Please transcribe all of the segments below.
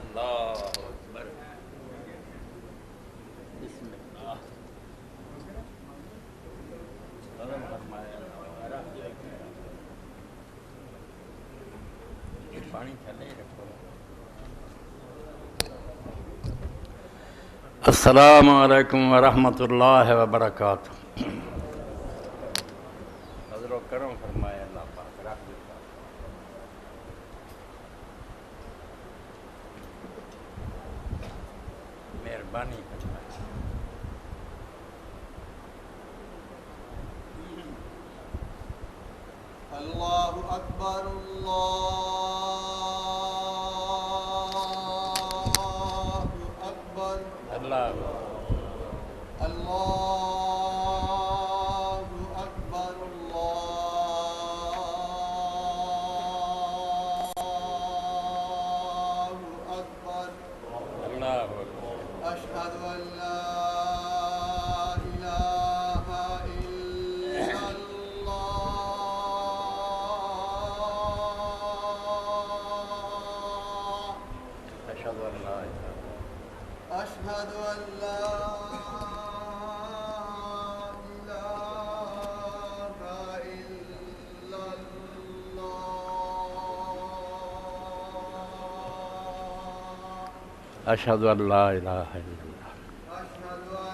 اللہ اکبر بسم اللہ کرم فرمایا پانی چلے رکھو السلام علیکم ورحمۃ اللہ وبرکاتہ حضر و کرم فرمایا اللہ پاک رکھ دیتا مہربانی فرمائے اللہ اکبر اللہ اکبر اللہ اللہ اکبر اللہ اکبر اللہ اشہد ان لا الہ الا اللہ اشہد ان لا الہ أشهد أن لا إله إلا الله اشہد ان لا الہ الا اللہ أشهد أن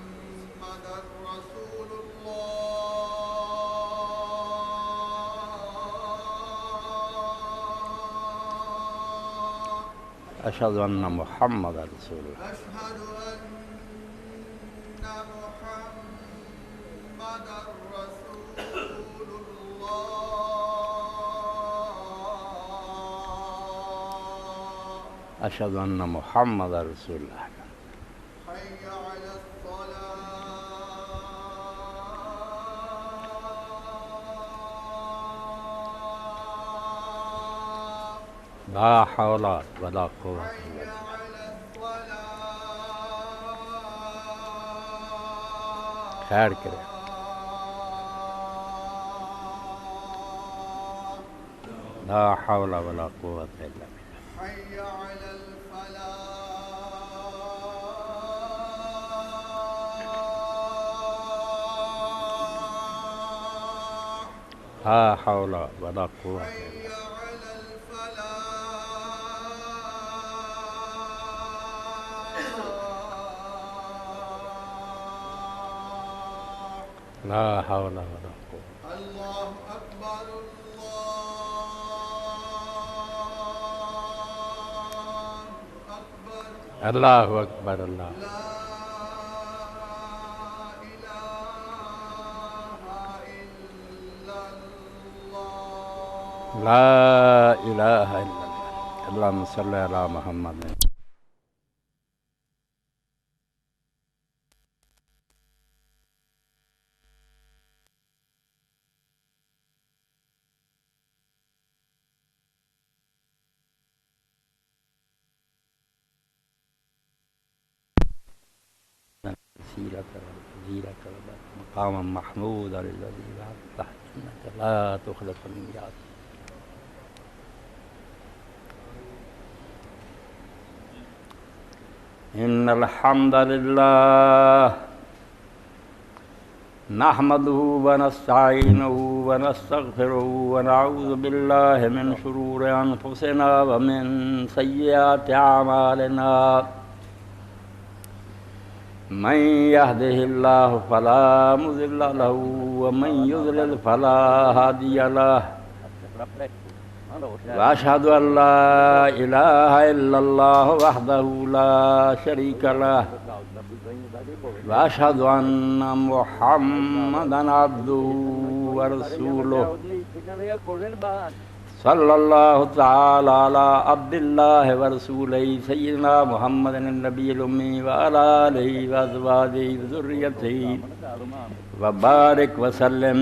محمدا رسول الله اشہد ان محمد رسول اللہ أشهد أن محمدا رسول الله اشہد ان محمد رسول اللہ حي على الصلاة لا حول ولا قوة حي الا على الصلاة خیر کرے لا حول ولا قوة الا بالله حي على الفلاح لا حول ولا قوة حي الا على الفلاح لا حول ولا قوة الله أكبر الله أكبر اللہ اکبر اللہ لا إله إلا الله لا الہ الا اللہ اللہم صلی علی محمد مقام محمود الذي وعدته انك لا تخلف الميعاد ان الحمد لله نحمده ونستعينه ونستغفره ونعوذ بالله من شرور انفسنا ومن سيئات اعمالنا من يهده الله فلا مضل له ومن يضلل فلا هادي له وأشهد أن لا إله إلا الله وحده لا شريك له وأشهد أن محمدا عبده ورسوله صلى الله تعالى على عبد الله ورسوله سيدنا محمد النبي الأمي وعلى آله وأزواجه وذريته وبارك وسلم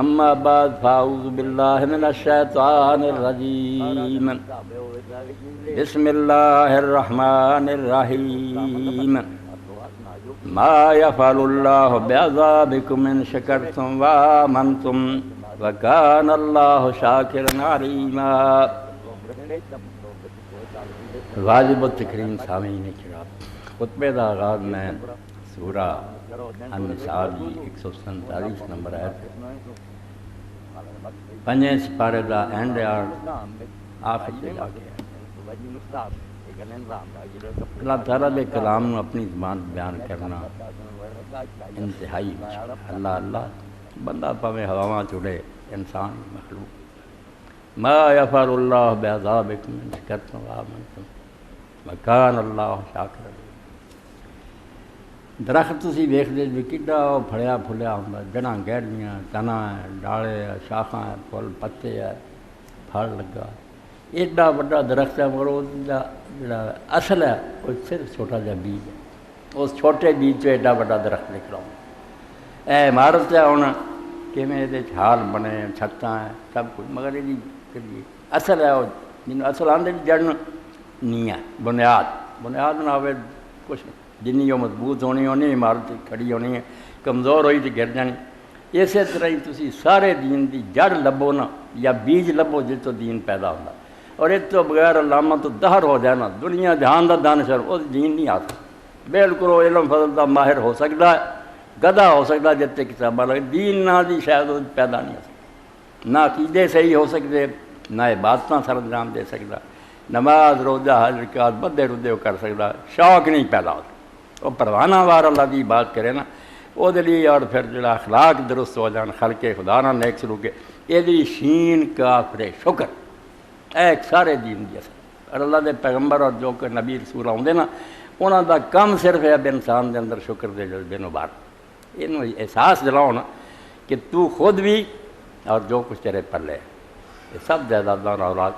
أما بعد فأعوذ بالله من الشيطان الرجيم بسم الله الرحمن الرحيم ما يفعل الله بعذابكم إن شكرتم وآمنتم وكان الله شاكرا عليما واجب التکریم سامعین کرام، خطبے کا آغاز میں سورہ النساء کی 147 نمبر ہے پنجے سپارے کا اینڈ آخر سے جا کے اللہ تعالیٰ کے کلام نو اپنی زبان بیان کرنا انتہائی اللہ اللہ بندہ پاویں ہواواں چڑے انسان مخلوق ما یفعل اللہ بعذابکم ان شکرتم وآمنتم وکان اللہ شاکرا۔ درخت تسی ویکھدے بھی کڈا پھڑیا پھلیا ہوندا، جڑاں گہریاں، تناں ڈالے شاخاں پھل پتے ہے پھل لگا، ایڈا بڑا درخت ہے مگر اس دا جڑا اصل ہے وہ صرف چھوٹا جہا بیج ہے، اس چھوٹے بیج چ ایڈا بڑا درخت نکلا اے عمارت ہے ہن کیویں یہ حال بنے چھتاں ہیں سب کچھ، مگر یہ اصل ہے وہ جن اصل آدھے جڑ نہیں ہے، بنیاد نہ ہوئے کچھ نہیں، جنی وہ مضبوط ہونی ہونی عمارت کھڑی ہونی ہے، کمزور ہوئی تو گر جانی۔ اسی طرح ہی تسی سارے دین دی جڑ لبو نا یا بیج لبو جس تو دین پیدا ہوتا، اور اس تو بغیر علامہ تو دہر ہو جائے نا دنیا جہان دا دانشور وہ دین نہیں آتا، بالکل وہ علم فضل دا ماہر ہو سکتا ہے، گدھا ہو سکتا ہے جتنے کتاباں لگے، دین نہ دی شاید وہ پیدا نہیں ہو سکتا، نہ عقیدے صحیح ہو سکتے، نہ عبادتاں سر انجام دے سکتا، نماز روزہ حج رکعت بدے ردے وہ کر سکتا، شوق نہیں پیدا ہوتا، وہ پروانہ وار اللہ دی بات کرے نا وہ لیے، اور پھر جڑا اخلاق درست ہو جان خلق خدا نہ نیک سلوک کے یہ شین کافر شکر ایک سارے دین دی اصل، اور اللہ دے پیغمبر اور جو کہ نبی رسول آتے نا انہوں دا کم صرف ہے اب انسان دے اندر شکر دے جذبے نو بار یہ احساس دلاؤ نا کہ تو خود بھی اور جو کچھ تیرے پلے ہے، یہ سب جائیداداں اولاد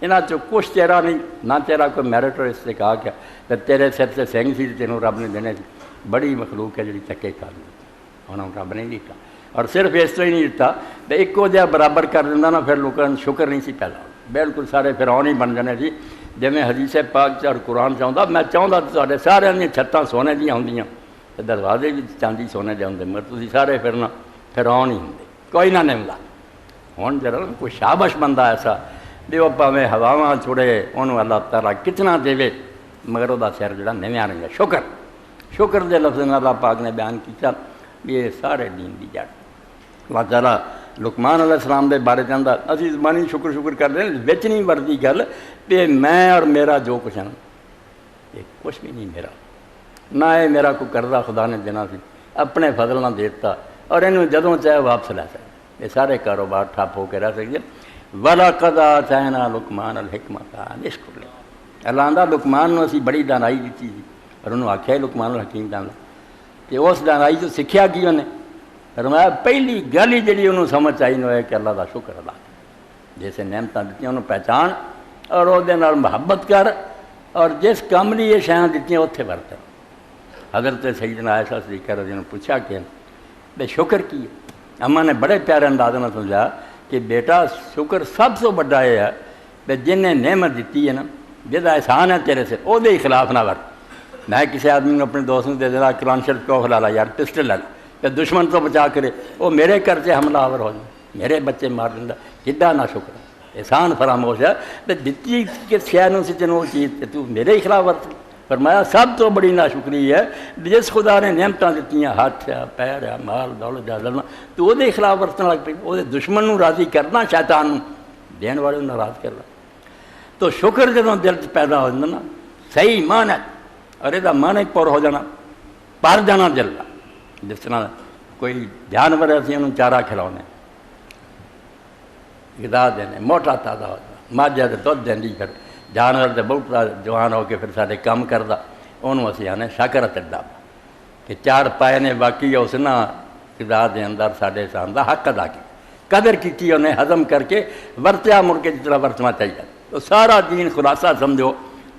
انہاں چو کچھ تیرا نہیں، نہ تیرا کوئی میرٹ اور اس سے کہا کیا کہ تیرے سر سے سینگ سی تینوں رب نے دینے سی، بڑی مخلوق ہے جڑی چکے کھا لی انہوں رب نے دیتا، اور صرف اس طرح ہی نہیں دیتا تو ایکو جہا برابر کر دینا نا پھر لوگوں شکر نہیں سی پیدا، بالکل سارے فرعون ہی بن جانے سی، جویں حدیث پاک اور قرآن چاہتا میں چاہتا تو سارے دیا چھتاں سونے دیا ہوندیاں تے دروازے بھی چاندی سونے دے ہوندے، مگر تسی سارے پھرنا فرعون ہی ہوندے، کوئی نہ نملا۔ ہن ذرا کوئی شابش بندہ ایسا بھی وہ پاویں ہواواں چھڑے انہوں اللہ تعالیٰ کتنا دے مگر وہ سر جڑا نویاں رہے گا، شکر دے لفظ اللہ پاک نے بیان کیا بھی یہ سارے دین دی جڑ۔ اللہ تعالیٰ لقمان علیہ السلام دے بارے چاہتا اسی زبانی شکر کر رہے ہیں، بچ نہیں وردی گل کہ میں اور میرا جو کچھ ہے نا یہ کچھ بھی نہیں میرا، نہ یہ میرا کوئی قرضہ خدا نے دینا سی، اپنے فضل نہ دیتا، اور انہوں جدوں چاہے واپس لے سکتے، یہ سارے کاروبار ٹھپ ہو کے رہ سکتے۔ وَلَقَدْ آتَيْنَا لُقْمَانَ الْحِكْمَةَ أَنِ اشْكُرْ لِلَّهِ، اللہ آندا لقمان نو اسی بڑی دانائی دیتی سی، اور انہوں آکھیا لقمان الحکیم دانا کہ اس دانائی تو سکھیا کی انہیں، فرمایا پہلی گل ہی جڑی انہوں سمجھ آئی نو ہے کہ اللہ دا شکر ادا کر، جیسے نعمتاں دیتی انہوں پہچان اور وہ دے نال محبت کر، اور جس کام لی یہ شیاں دیتی اتنے برت۔ حضرت سیدنا عائشہ صدیقہ رضی اللہ عنہا پوچھا کہ بے شکر کی ہے، اماں نے بڑے پیارے انداز میں سمجھا کہ بیٹا شکر سب سے بڑا یہ ہے کہ جن نے نعمت دیتی ہے نا جہاں احسان ہے تیرے سے وہ دے خلاف نہ ورت۔ میں کسی آدمی نے اپنے دوست نے دے دینا قرآن شریف کو لا لا یار پسٹل لا کہ دشمن تو بچا کرے، وہ میرے گھر سے حملہ آور ہو جائے، میرے بچے مار دینا، کڈا نہ شکر ہے، احسان فراموش ہے تو دتی کہ شہروں سے وہ چیز تو میرے ہی خلاف ورت۔ فرمایا سب تو بڑی ناشکری ہے جس خدا نے نعمتاں دیتی ہیں، ہاتھ ہے پیر ہے مال دولت جائیداد، تو وہ خلاف ورتن لگ پی، وہ دشمن نو راضی کرنا، شیطان نو دین والے ناراض کرنا۔ تو شکر جدوں دل چ پیدا ہو جانا نا صحیح مان ہے، اور یہ من ہی پر ہو جانا، پر جانا دل کا، جس طرح کوئی جانور اسی انہوں چارہ کھلاؤنے غذا دینے موٹا تازہ ہو جانا، مجھ ہے تو دودھ دینی، پھر جانور تو بہت جوان ہو کے پھر سارے کام کرتا، انہوں اسی آنے شکر ڈبا کہ چار پائے نے باقی اس نہ غذا دے اندر سارے سان دا حق ادا کی قدر کی، انہیں ہضم کر کے ورتیا مڑ کے جتنا ورتنا چاہیے۔ تو سارا دین خلاصہ سمجھو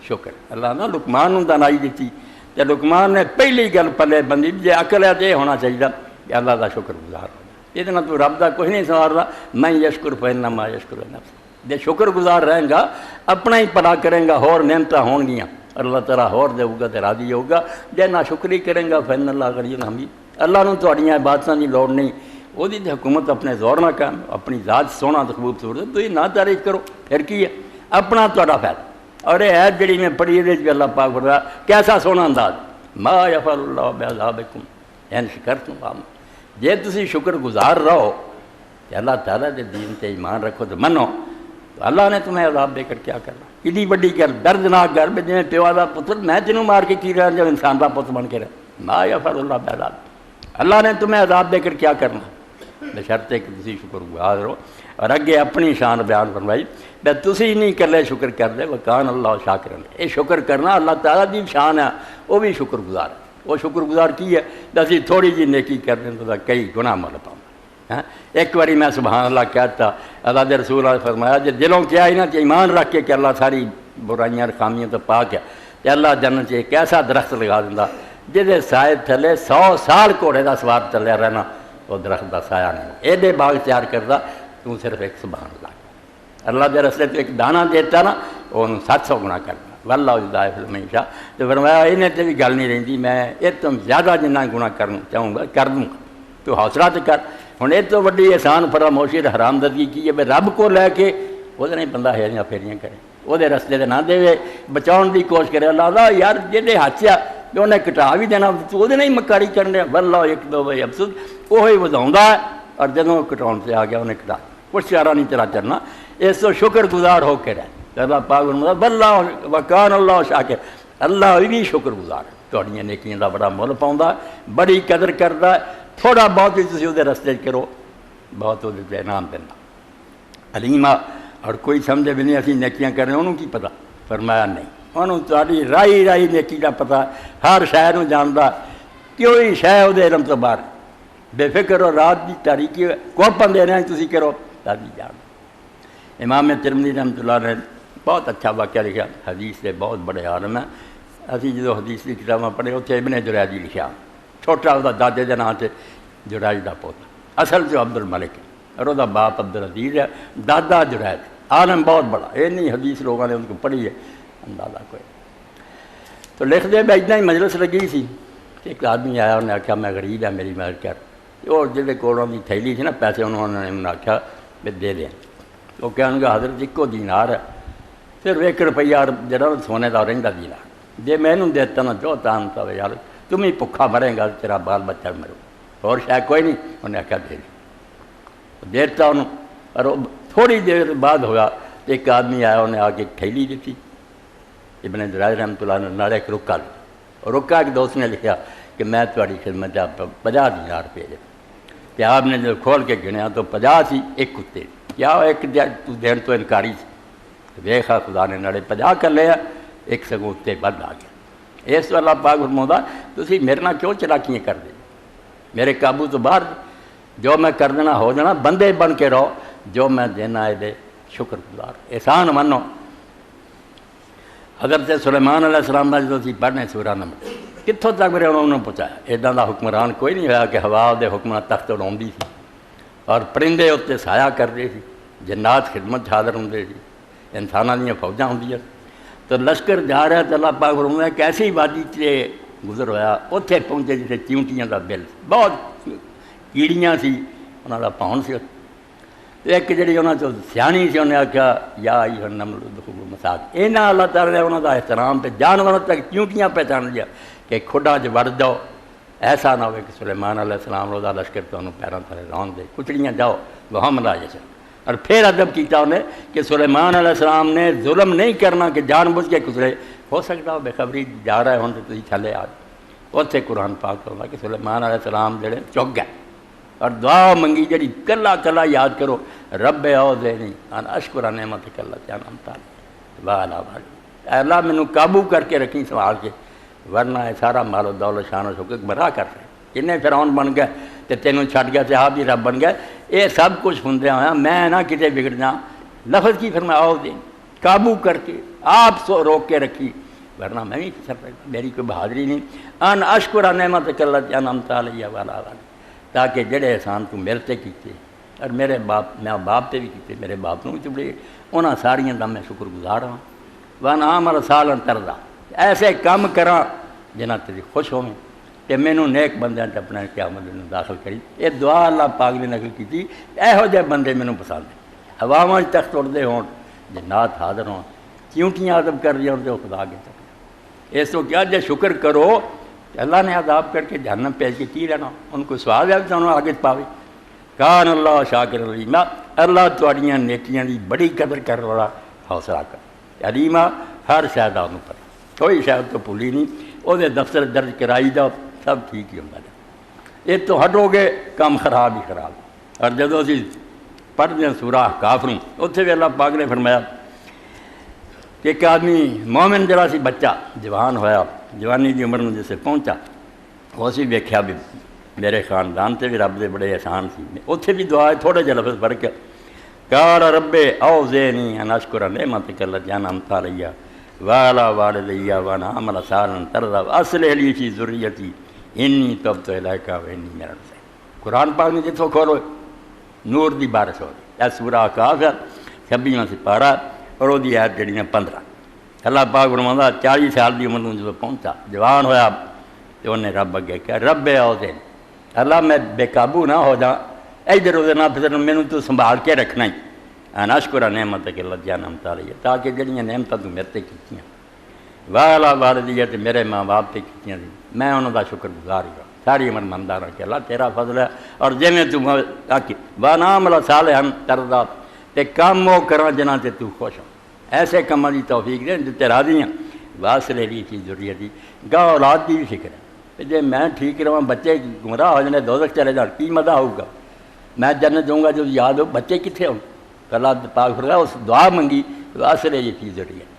شکر۔ اللہ نے لقمان نو دانائی دیتی، تے لقمان نے پہلی گل پلے بندی جے عقل ہے تو یہ ہونا چاہیے کہ اللہ دا شکر گزار ہو، یہ تو رب دا کچھ نہیں سوار رہا، میں یشکر فإنما یشکر نفسہ، جے شکر گزار رہیں گا اپنا ہی پڑا کریں گا، ہور نعمتاں ہون گیاں اللہ تعالیٰ ہور دے گا تو راضی ہوگا، جے نہ شکری کریں گا فإن اللہ غنی حمید، اللہ نو تہاڈیاں عبادتاں دی لوڑ نہیں، وہ دی حکومت اپنے زور نہ کام، اپنی ذات سونا تو خوبصورت، تو یہ نہ تعریف کرو پھر کی ہے، اپنا تھوڑا فائدہ. اور یہ ہے جڑی میں پڑھی یہ اللہ پاک فرمایا کیسا سونا انداز ما یفعل اللہ بعذابکم ان شکرتم وآمنتم. جے تسی شکر گزار رہو کہ اللہ تعالیٰ دے دین تے ایمان رکھو تو منو تو اللہ نے تمہیں عذاب دے کر کیا کرنا. اتنی بڑی گل دردناک گل جی پیو دا پتر میں تینوں مار کے کی رہا جب انسان دا پتر بن کے رہا. ما یفعل اللہ بعذابکم اللہ نے تمہیں عذاب دے کر کیا کرنا بشرطے کہ تسی شکر گزار رہو. اور اگے اپنی شان بیان فرمائی بے تسی نہیں کرلے شکر کر دے وکان اللہ شاکرن. یہ شکر کرنا اللہ تعالیٰ دی شان ہے وہ بھی شکر گزار ہے. وہ شکر گزار کی ہے اسی تھوڑی جی نیکی کر دیں تو کئی گناہ مل پاؤں. ایک باری میں سبحان اللہ کہتا اللہ دے رسول اللہ فرمایا جی دلوں کیا ہی نا کہ ایمان رکھ کے کہ اللہ ساری برائیاں خامیاں تو پاک ہے کہ اللہ جنت سے ایک ایسا درخت لگا دینا جہدے سائے تھلے 100 سال گھوڑے کا سوار چلیا رہنا وہ درخت کا سایہ نہیں. ایڈے باغ تیار کرتا تو صرف ایک سبحان اللہ اللہ دے رستے تو ایک دانہ دیتا نا وہ 700 گنا کرنا واللہ یضاعف لمن یشاء. تو فرمایا انہیں تے بھی گل نہیں رہتی میں یہ تم زیادہ جنہ گناہ کرنا چاہوں گا کر دوں گا تو حوصلہ تو کر. ہوں یہ تو وڈی احسان فراموشی حرام دردی کی ہے بھائی رب کو لے کے وہ نہیں بندہ ہیریاں پھیریاں کرے وہ رستے سے نہ دے بچاؤ کی کوشش کرے. اللہ دا یار جہے ہاتھ آ کہ انہیں کٹا بھی دینا تو وہ نہیں مکاری کرنے واللہ ایک دو بھائی افسود وہی ودا ہے اور جدوں کٹاؤ سے آ گیا انہیں کٹا کچھ چارہ نہیں تیرا چلنا. اس تو شکر گزار ہو کے رہ اللہ پاک واللہ وکان اللہ شاکر اللہ بھی شکر گزار ہے. تھوڑیاں نیکیاں کا بڑا مل پاؤں بڑی قدر کرتا ہے. تھوڑا بہت ہی تھی وہ رستے کرو بہت وہ انعام دینا. علیمہ اور کوئی سمجھے بھی نہیں اسی نیکیاں کر رہے انہوں کی پتہ فرمایا نہیں انہوں تاری رائی رائی نیکی کا پتہ ہر شہر جانتا کوئی شہ وہ علم تو باہر بے فکر اور رات کی تاریخی کوپن دے رہے ہیں تھی کرو دادی جان. امام ترمذی رحمۃ اللہ نے بہت اچھا واقعہ لکھا حدیث سے بہت بڑے عالم ہیں. ابھی جدو حدیث کی کتابیں پڑھے اتنے ابن جریجی لکھا چھوٹا وہ دادے کے نام سے جریج کا پوتا اصل جو عبد الملک ہے اور وہ باپ عبد العزیز ہے دادا جریج عالم بہت بڑا. یہ نہیں حدیث لوگوں نے ان کو پڑھی ہے اندازہ کوئی. تو لکھ دے بھائی اتنا ہی مجلس لگی سی ایک آدمی آیا انہیں آخیا میں غریب ہے میری مدد کر. اور جہاں کولوں کی تھیلی تھی نا پیسے انہوں نے آخیا بھی دے دیں. تو کہنے گا حضرت ایکو دینار ہے پھر 1 روپیہ جڑا سونے کا رہتا دینار جی میں انہوں دیتا نا جو تان تھا یار تم ہی بھوکھا مرے گا تیرا بال بچہ مرو اور شاید کوئی نہیں انہیں آخیا دے دیتا انہوں. اور تھوڑی دیر بعد ہوا ایک آدمی آیا انہیں آ کے تھیلی دیتی ابن جریج رحمۃ اللہ نے نال ایک رکا لیا. رکا ایک دوست نے لکھا کہ میں تاری خدمت آپ 50 دینار بھیجے کہ آپ نے جب کھول کے گنیا تو 50 سی ایک کتے کیا ایک دین تو انکاری سی ویخا خدا نے نڑے 50 کر لیا ایک سگوں اتنے بد آ گیا. اس اللہ پاک فرماؤں تسی میرے نال کیوں چلاکیاں کر دے میرے قابو تو باہر جو میں کر دینا ہو جانا بندے بن کے رہو جو میں دینا ہے دے شکر گزار احسان منو. حضرت سلیمان علیہ السلام کا جدو پڑھنے سورہ نمبر کتوں تک میرے انہوں نے پہنچایا. ادا کا حکمران کوئی نہیں ہوا کہ ہوا دے حکم تخت اڑاؤں سی اور پرندے اتنے سایہ کرتے سی جنات خدمت حاضر ہوں سی انسانوں دیا فوجاں ہوں. تو لشکر جا رہا تو اللہ پاک فرمایا کہ ایسی وادی سے گزر ہوا اتنے پہنچے جیسے چیونٹیاں کا بل بہت کیڑیاں سی انہوں کا پاؤن سی. ایک جی انہوں نے سیانی سی انہیں آخیا یا مساق یہاں اللہ تعالیٰ نے انہوں کا احترام پہ جانوروں تک چیونٹیاں پہچان لیا کہ کھڈا چ وڑ جاؤ ایسا نہ ہو کہ سلیمان علیہ السلام روزہ لشکر تو انہوں پیروں تھلے رون دے کچڑیاں جاؤ وہاں ملا جیسے. اور پھر ادب کیا انہیں کہ سلیمان علیہ السلام نے ظلم نہیں کرنا کہ جان بوجھ کے کچرے ہو سکتا ہو بے خبری جا رہے ہوں تو تھی تھلے آ اتنے قرآن پاک ہوگا کہ سلیمان علیہ السلام جڑے چک گئے اور دعا منگی جڑی کلا کلا یاد کرو رب اوزعنی ان اشکر نعمتک التی انعمت علی وعلی والدی. اے اللہ مینوں قابو کر کے رکھی سنبھال کے ورنہ یہ سارا مال و دولت شان و شوکت گمراہ کر رہے کنے فرعون بن گئے تو تینوں چھڈ گیا تے آپ بھی رب بن گئے. یہ سب کچھ ہوندیا ہوا میں نہ کتے بگڑ جاں. لفظ کی فرمایا آؤ دیں قابو کر کے آپ روک کے رکھی ورنہ میں بھی سر میری کوئی بہادری نہیں. ان اشکر نعمتک التی انعمت علی وعلی والدی تاکہ جڑے احسان تو میرے تے کیتے اور میرے باپ تے بھی کیتے میرے باپ نوں بھی چبڑے انہاں ساریاں دا میں شکر گزار ہاں. وانا عمل صالحا ترضا ایسے کام کراں جنہاں تے خوش ہوویں کہ مینوں نیک بندیاں تے اپنے قیامت میں داخل کری. یہ دعا اللہ پاک نے نقل کی تھی یہو جہے بندے مینوں پسند ہیں. ہواواں تخت اڑدے ہون جنات حاضر ہوں چیونٹیاں عذاب کر رہی ہوں تو خدا کے تک اس تو کیا جب شکر کرو کہ اللہ نے عذاب کر کے جہنم پیش کے کی لینا ان کو سوال ہے کہ انہوں آگے پاوے کان اللہ شاکر علیمہ اللہ تواڈیاں نیکیاں دی بڑی قدر کر والا حوصلہ کر علیمہ ہر شاید انہوں پر کوئی شاید تو بھولی نہیں وہ دفتر درج کرائی دا سب ٹھیک ہی ہوتا ہے یہ تو ہٹو گے کام خراب ہی خراب اور جدو اسی پڑھتے ہیں سورہ کافروں اتنے بھی اللہ پاک نے فرمایا کہ ایک آدمی مومن جڑا سی بچہ جوان ہویا جوانی دی عمر میں جسے پہنچا وہ سی ویکھیا بھی میرے خاندان سے بھی رب دے بڑے احسان سی اتنے بھی دعا ہے تھوڑے جہے لفظ پڑھ کے قال رب اوزعنی ان اشکر نعمتک التی انعمت علی وعلی والدی وانا اعمل صالحا ترضاه واصلح لی فی ذریتی انی تبت الیک وانی من المسلمین قرآن پاک میں جتوں کھولو نور دی بارش ہو رہی سورہ کاف 26واں سپارہ اور وہ آیت جڑی 15 اللہ پاک فرماتا 40 سال دی عمر میں جب پہنچا جوان ہویا تو انہیں رب اگے کہا رب اوزعنی اللہ میں بے قابو نہ ہو جا ادھر ادھر نہ پھر مینوں تو سنبھال کے رکھنا ہی ان اشکر نعمتک التی انعمت علی تاکہ جڑیاں نعمتاں تو میرے تے کیتیاں وعلی والدی تے میرے ماں باپ تے کیتیاں میں انہاں دا شکر گزار ہوں ساری عمر مندا رہا کہ اللہ تیرا فضل ہے اور جویں تو آکھی وانا اعمل صالحا ترضاه تے کام وہ کراں جنہاں تے تو خوش ہو ایسے کاماں دی توفیق دے جتے راضی ہیں واصلح لی فی ذریتی گاہ اولاد دی بھی فکر ہے جی میں ٹھیک رہا بچے گمراہ ہو جانے دوزخ چلے جان کی مزہ ہوگا میں جنت دوں گا جو یاد ہو بچے کتنے ہوں اللہ پاک فرمایا اس دعا منگی واصلح لی فی ذریتی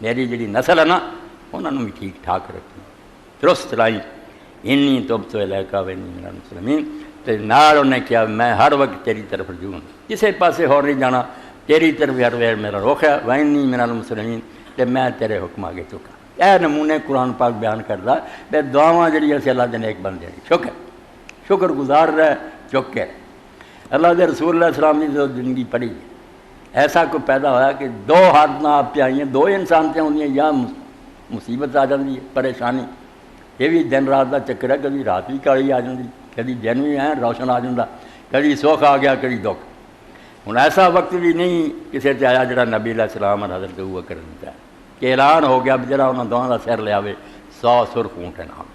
میری جڑی نسل ہے نا انہوں نے بھی ٹھیک ٹھاک رکھی درست لائی انی تبت الیک وانی من المسلمین تے نال انہیں کیا میں ہر وقت تیری طرف رجوع ہوں کسے پاسے ہور نہیں جانا تیری طرف ہر ویر میرا رخ ہے وانی من المسلمین تے میں تیرے حکم آگے چکا اے نمونے قرآن پاک بیان کردا بے دعاواں جڑی اسی اللہ دے نیک بندے دی شکر گزار رہے چک کے اللہ دے رسول اللہ السلام نے جو زندگی پڑھی ایسا کوئی پیدا ہویا کہ دو حالتاں آپ پہ آئی ہیں دو انسان تے ہوندی ہیں یا مصیبت آ جاتی ہے پریشانی یہ بھی دن رات کا چکر ہے کبھی رات بھی کالی آ جاتی کبھی دن بھی ہے روشن آ جاتا کبھی سکھ آ گیا کبھی دکھ ہوں ایسا وقت بھی نہیں کسی سے آیا جڑا نبی علیہ السلام اور حضرت ابو بکر دیتا ہے کہ اعلان ہو گیا جڑا انہوں دونوں کا سر لیا 100 سرخ اونٹ نام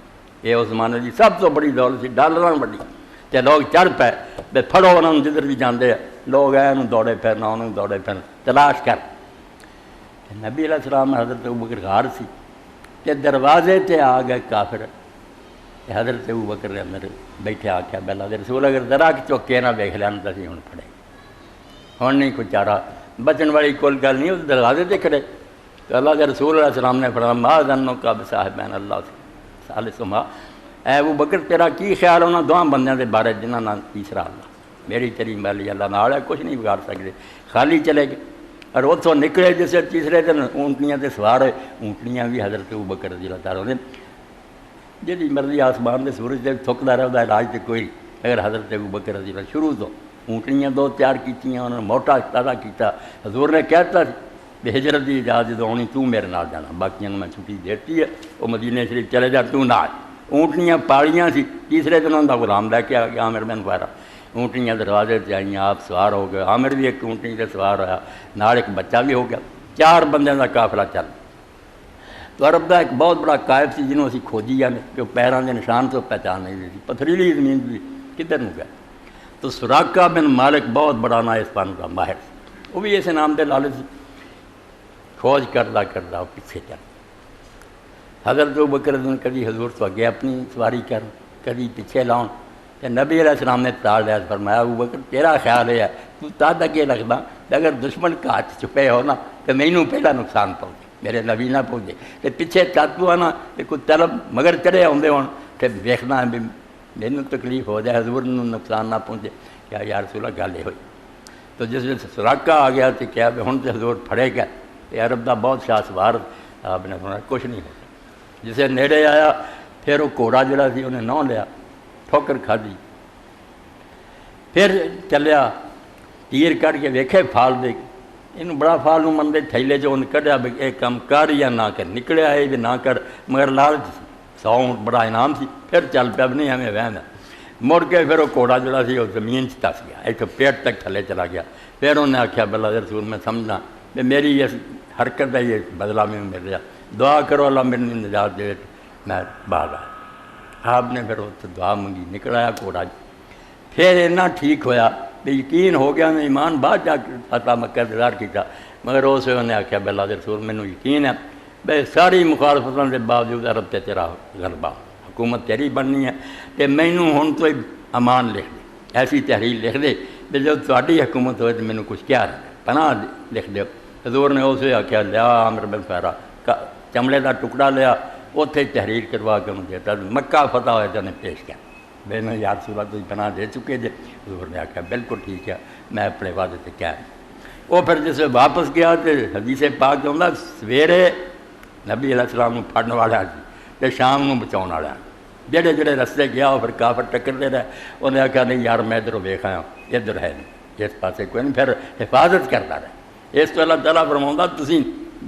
یہ اس زمانے کی سب تو بڑی دولت سی ڈالراں بڑی تے لوگ چڑھ پے بے پھڑو انہوں جدھر بھی جاندے لوگ انہوں دوڑے پھرنا انہوں دوڑے پھرنا تلاش کر نبی علیہ السلام حضرت ابو بکر غار سی تے دروازے تے آ گئے کافر حضرت ابو بکر نے اندر بیٹھے آخیا بلا دے رسول اگر ذرا چوکے نہ ویکھ لیا تو اسی ہوں پڑے ہوں نہیں کوئی چارہ بچن والی کوئی گل نہیں اس دروازے تے کھڑے تو اللہ کے رسول علیہ السلام نے فرمایا ما ظنک بصاحبین اللہ ثالثہما اے ابو بکر تیرا کی خیال ہونا دواں بندیاں دے بارے جنہاں نال تیسرا اللہ میری تیری میلی اللہ نال ہے کچھ نہیں بگاڑ سکتے خالی چلے گئے اور اتوں نکلے جسے تیسرے دن اونٹنیاں تے سوار ہوئے اونٹنیاں بھی حضرت ابو بکر رضی اللہ تعالیٰ نے جی مرضی آسمان دے سورج دے تھکدا رہا دا علاج تے کوئی اگر حضرت ابو بکر رضی اللہ شروع تو اونٹنیاں 2 تیار کیتیاں انہوں نے موٹا تازہ کیتا حضور نے کہتا کہ ہجرت کی اجازت ہونی تو میرے نال جانا باقیاں میں چھٹی دیتی ہے وہ مدینے شریف چلے جا تو نال اونٹنیاں پالیاں سی تیسرے دن انہوں غلام لے کے آ گیا عامر بن فہرہ اونٹنیاں دروازے سے آئیں آپ سوار ہو گئے عامر بھی ایک اونٹنی سے سوار ہوا نال ایک بچہ بھی ہو گیا 4 بندیاں کا قافلہ چل تو عرب کا ایک بہت بڑا قائد سی جنہوں اسی کھوجی جانے کہ وہ پیروں کے نشان تو پہچان نہیں دی پتھریلی زمین بھی کدھر نو گیا تو سراقہ بن مالک بہت بڑا نا اس فن کا ماہر سی وہ بھی اسے نام دے لالچ سی کھوج کردا کردا پیچھے چل حضرت ابو بکر کبھی حضور تو اگے اپنی سواری کر کبھی پیچھے لاؤن کہ نبی علیہ السلام نے تال لیا فرمایا ابو بکر تیرا خیال ہے تو تاد اگے لگتا اگر دشمن کا ہاتھ چھپے ہو نا تو مینوں پہلا نقصان پہنچے میرے نبی نہ پہنچے تو پیچھے چاتو آنا کہ کوئی طلب مگر چڑھے آدھے ہون تو دیکھنا بھی مینوں تکلیف ہو جائے حضور نوں نقصان نہ پہنچے کیا یا رسول اللہ گل یہ ہوئی تو جس وقت سراقہ آ گیا تو کیا ہوں تو حضور پھڑے گا یہ عرب کا بہت شاہ سوار آپ نے سنا کچھ نہیں ہوتا جسے نیڑے آیا پھر وہ گھوڑا جڑا سی انہیں نہ لیا ٹھوکر کھادی پھر چلیا تیر کٹ کے ویکھے پھال دے یہ بڑا فال منگے تھیلے جو انہیں کھیا بھی یہ کام کر یا نہ کر نکلیا ہے بھی نہ کر مگر لالچ سی 100 اونٹ بڑا انعام سی پھر چل پیا بھی نہیں ہمیں وہم ہے مڑ کے پھر وہ گھوڑا جڑا سی وہ زمین سے دس گیا ایک پیٹ تک تھلے چلا گیا پھر انہیں آخیا بلا رسول میں سمجھنا کہ میری اس حرکت کا یہ بدلہ میں مل رہا، دعا کرو اللہ میری نجات دے، میں باہر آیا۔ آپ نے پھر اس دعا منگی، نکل آیا کوڑا، پھر اتنا ٹھیک ہویا کہ یقین ہو گیا، میں ایمان بعد جا کے فتح مکہ انتظار کیا، مگر اس وقت انہیں آخیا بے اللہ دے رسول مینوں یقین ہے بے ساری مخالفتوں کے باوجود عرب تے تیرا غلبہ، حکومت تیری بننی ہے، کہ مینوں ہن تو امان لکھ دے، ایسی تحریر لکھ دے کہ جب تہاڈی حکومت ہوئے تو مینوں کچھ کیا رہے، پناہ لکھ دو۔ حضور نے اسے آخیا لیا عامر بن فہرہ چمڑے کا ٹکڑا لیا، اتنے تحریر کروا کے انہوں نے دیتا، مکہ فتح ہوئے تو انہیں پیش کیا، بے میں یا رسول اللہ تھی پناہ دے چکے جے۔ حضور نے آخیا بالکل ٹھیک ہے، میں اپنے وعدے سے کیا ہے۔ وہ پھر جسے واپس گیا تو حدیث پاک جو ہوں سویرے نبی علیہ السلام کو پڑھنے والا سی تو شام کو بچاؤ والا، جڑے جڑے رستے گیا وہ پھر کافر ٹکرتے رہے، انہیں آخیا نہیں یار میں ادھر ویخ آیا، ادھر ہے نہیں، اس پاسے کوئی نہیں، پھر حفاظت کرتا رہے۔ اس تو اللہ تعالیٰ فرماؤں تسی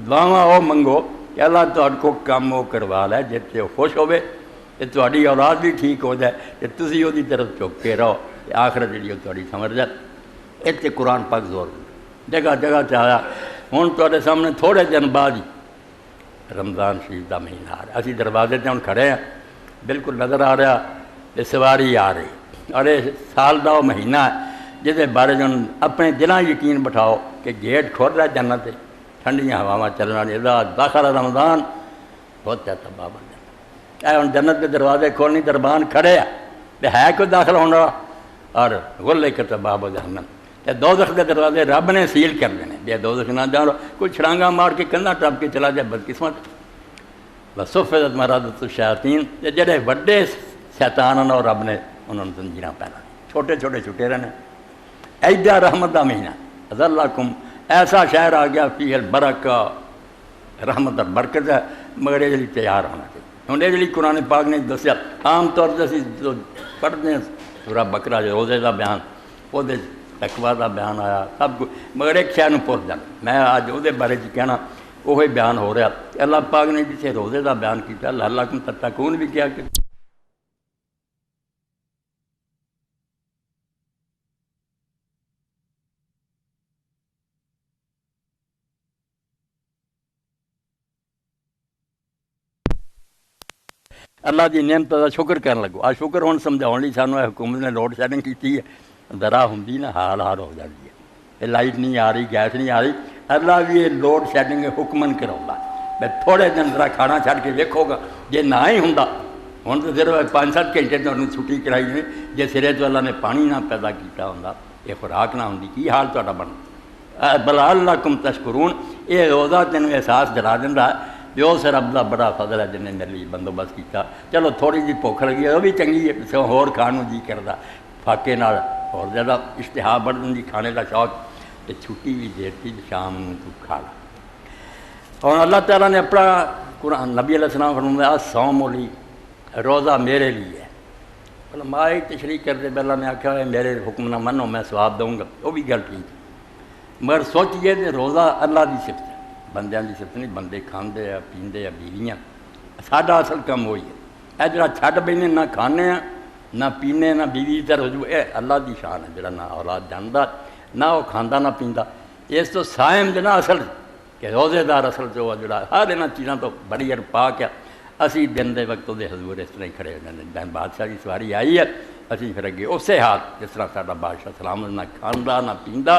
دعاواں وہ منگو کہ اللہ تہاڈے کو کام وہ کروا لے جس سے وہ خوش ہوئے، کہ تہاڈی اولاد بھی ٹھیک ہو جائے، کہ تسی وہ طرف چک کے رہو، کہ آخرت جی تہاڈی سمجھ جائے۔ اتنے قرآن پاک زور جگہ جگہ سے آیا۔ ہوں تہاڈے سامنے تھوڑے دن بعد ہی رمضان شریف کا مہینہ آ رہا، اسی دروازے سے ہوں کھڑے ہیں، بالکل نظر آ رہا کہ سواری آ رہی، اور یہ سال کا وہ مہینہ ہے جس بارے جو اپنے دلاں یقین بٹھاؤ کہ گیٹ کھول رہا جنت، ٹھنڈیاں ہواواں چلنا، اذا داخل رمضان ہوتا تباہ بن جاتا۔ اے ہوں جنت کے دروازے کھولنی، دربان کھڑے ہے کوئی داخل ہونا، اور غلے کے تباہ ہو جہنم، کہ دوزخ کے دروازے رب نے سیل کر دینے، جے دوزخ نہ جاؤ، کوئی چھڑانگا مار کے کندھا ٹپ کے چلا جائے بدقسمت۔ وصفدت مرادت الشیاطین، جڑے وڈے شیطان ہیں اور رب نے انہوں نے زنجیراں پہنا، چھوٹے چھوٹے چھٹے رہنے۔ ایڈا رحمت کا مہینہ، اذلکم، ایسا شہر آ گیا فیہ البرکہ، رحمت اور برکت ہے، مگر یہ تیار ہونا چاہیے۔ ہوں یہ قرآن پاک نے دسیا، عام طور سے اسی جو پڑھتے ہیں سورہ بقرہ جو روزے کا بیان، وہ تقویٰ کا بیان آیا سب کچھ، مگر ایک شہر بھول جانا، میں آج وہ بارے کہنا وہی بیان ہو رہا۔ اللہ پاک نے جسے روزے کا بیان کیا، لعلکم تتقون بھی کیا کہ اللہ کی نعمت کا شکر کرنے لگو۔ آ شکر ہوں سمجھاؤ لی سانوں حکومت نے لوڈ شیڈنگ کی ہے، درا ہوں نا حال ہو جاتی ہے، یہ لائٹ نہیں آ رہی، گیس نہیں آ رہی، اللہ بھی یہ لوڈ شیڈنگ حکمن کراؤں، میں تھوڑے دن ذرا کھانا چھڈ کے ویکھو گا، جے نہ ہی ہوں ہوں تو صرف 5-7 گھنٹے تمہیں چھٹی کرائی ہے، جے سرے تو اللہ نے پانی نہ پیدا کیتا ہوں، یہ خوراک نہ ہوں، کی حال تا بنتا۔ بلا لعلکم تشکرون، یہ روزہ تینوں احساس دلا دینا بھی اس رب کا بڑا فضل ہے جن نے میرے لیے بندوبست کیا۔ چلو تھوڑی جی بھوک لگی ہے وہ بھی چنگی ہے، پچھوں ہور کھان نوں جی کردا، فاقے نال اور زیادہ اشتہا بڑھ جاندی کھانے کا شوق، تے چھٹی بھی دیر تھی شام نوں تو کھا لا۔ اور اللہ تعالیٰ نے اپنا قرآن نبی علیہ السلام فرمایا صوم لی، روزہ میرے لیے ہے۔ علماء تشریح کرتے اللہ نے آخیا ہے میرے حکم نہ منو میں ثواب دوں گا، وہ بھی گل ٹھیک ہے، مگر سوچیے کہ روزہ اللہ کی صفت ہے، بندیاں کی صفت نہیں، بندے کھاندے ہیں پیندے ہیں بیویاں، ساڈا اصل کام وہی ہے۔ اے جڑا چھڈ بینے نہ کھانے ہیں نہ پینے نہ بیوی تے رجوع، اے اللہ دی شان ہے، جڑا نہ اولاد جاندا نہ وہ کھاندا نہ پیندا، اس تو صائم جنا اصل کہ روزے دار اصل جو جڑا ہر انہاں چیزاں تو بڑی پاک ہے۔ اسی دن دے وقت دے حضور اس طرح ہی کھڑے ہو جاندے، بہن بادشاہ کی سواری آئی ہے، اسی پھر اگے اسی حال جس طرح ساڈا بادشاہ سلامت، نہ کھاندا نہ پیندا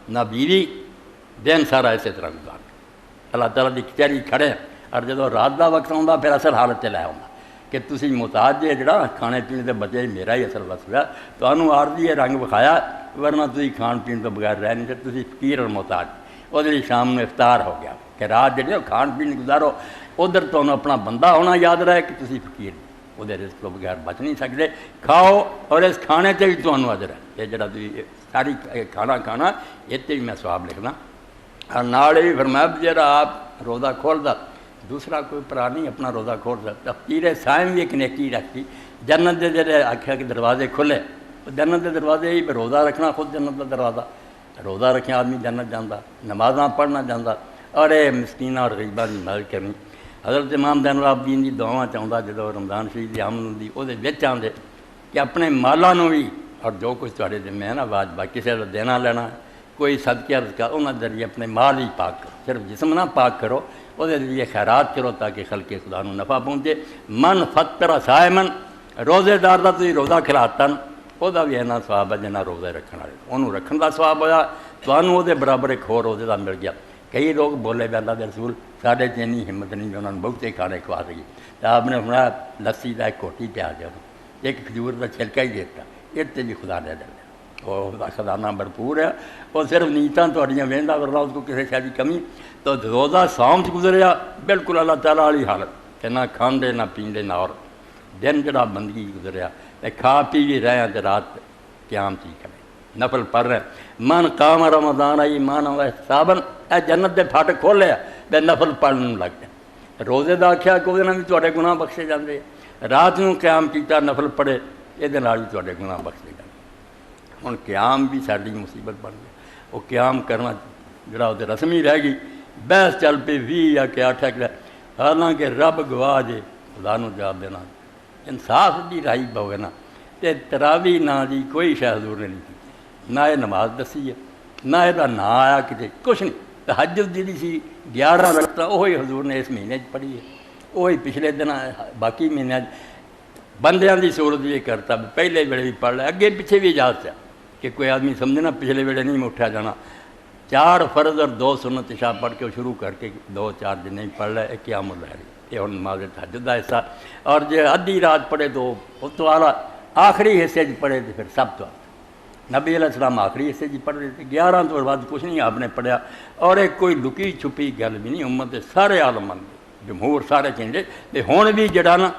نہ بیوی، دن سارا اسی طرح گزار اللہ تعالیٰ کی کچہری کھڑے ہیں۔ اور جب رات کا وقت آتا پھر اصل حالت لے آؤں کہ تسی محتاج جے، جڑا کھانے پینے کے بچے میرا ہی اصل وس ہوا، تو عارضی یہ رنگ وکھایا، ورنہ تسی کھان پین تو بغیر رہ نہیں سکتے، تسی فقیر اور محتاج۔ وہ لیے شام میں افطار ہو گیا کہ رات جڑے کھان پین گزارو، ادھر تو اپنا بندہ ہونا یاد رہے کہ تسی فقیر وہ رزق تو بغیر بچ نہیں سکتے، کھاؤ اور اس کھانے سے بھی تمہیں اجر ہے، یہ جڑا تھی ساری کھانا کھانا یہ بھی میں ثواب لکھنا۔ اور نال بھی فرمایا جڑا آپ روزہ کھولدا دوسرا کوئی پرا نہیں اپنا روزہ کھول سکتا۔ تفسیر صائم بھی ایک نیکی رکھتی، جنت کے جڑے آخیا کہ دروازے کھلے، جنت کے دروازے ہی روزہ رکھنا خود جنت کا دروازہ، روزہ رکھے آدمی جنت جانا، نمازاں پڑھنا جانا، اور یہ مسکیناں اور غریباں کی مدد کرنی۔ حضرت امام زین العابدین کی دعاواں چاہتا جدو رمضان شریف کی آمد ہوتی وہ آتے کہ اپنے مالاں بھی اور جو کچھ تھوڑے ذمہ ہے نا واجب کسی کا دینا لینا، کوئی صدقہ کا انہوں نے ذریعے اپنے مال ہی پاک کرو، صرف جسم نہ پاک کرو، وہ ذریعے خیرات کرو تاکہ خلق خدا نو نفع پہنچے۔ من فطر صائمن، روزے دار دا تسی روزہ کھلاتا وہ بھی اینا ثواب ہے جنہ روزے رکھن والے، انہوں رکھن دا ثواب ہویا، تمہوں وہ برابر ایک ہور روزے دا مل گیا۔ کئی لوگ بولے بھی اللہ کے رسول ساڈے چ اتنی ہمت نہیں، انہوں نے بہتے کھانے کھوا دی، تو آپ نے فرمایا لسی کا ایک کوٹی پیا دیا، ایک کھجور کا چھلکا ہی دیتا، اتنے بھی خدا دے دے، وہ خزانہ بھرپور ہے، وہ صرف نیتاں تھوڑیاں وہدا ورنہ اس کو کسی شاید کی کمی۔ تو روزہ سوم سے گزریا بالکل اللہ تعالیٰ والی حالت کہ نہ کھاندے نہ پیندے نہ، اور دن جڑا بندگی گزریا کھا پی بھی رہے ہیں تو رات قیام چی کرے نفل پڑھ رہے ہیں۔ من قام رمضان ایمان و احتسابا، اے جنت دے پھاٹک کھولے بے نفل پڑھنے لگ گئے۔ روزے دا آکھیا کہ وہ بھی تھوڑے گناہ بخشے جاندے، رات نو قیام کیتا نفل پڑھے یہ بھی تھوڑے گناہ بخشے جاندے۔ ہن قیام بھی ساری مصیبت بن گئی، وہ قیام کرنا جڑا وہ رسمی رہ گئی، بحث چل پی 20 یا کہ 8 حالانکہ رب گواہ جے خدا نو جواب دینا انصاف دی رائی پوے نا، تے تراوی نا دی کوئی شے حضور نے نہیں کی، نہ یہ نماز دسی ہے نہ یہ نا آیا کتے کچھ نہیں۔ تہجد جی سی 11 رکعتاں وہی حضور نے اس مہینے پڑھی ہے، وہی پچھلے دن باقی مہینے بندیاں دی صورت یہ کرتا پہلے ویلے بھی پڑھ لے، اگے پیچھے بھی اجازت ہے کہ کوئی آدمی سمجھے نا پچھلے ویلے نہیں میں اٹھا جانا، 4 فرض اور 2 سنت عشاء پڑھ کے شروع کر کے 2-4 دن نہیں پڑھ لے قیام اللیل، یہ ہن نماز تہجد کا حصہ۔ اور جے ادھی رات پڑھے تو اس تو اعلیٰ آخری حصے پڑھے تو پھر سب تو نبی علیہ السلام آخری حصے پڑھ رہے تھے، 11 تو بعد کچھ نہیں آپ نے پڑھیا، اور ایک کوئی لکی چھپی گل بھی نہیں، امت سارے عالم من گئے، جمہور سارے چنجے تے ہون بھی جڑا نا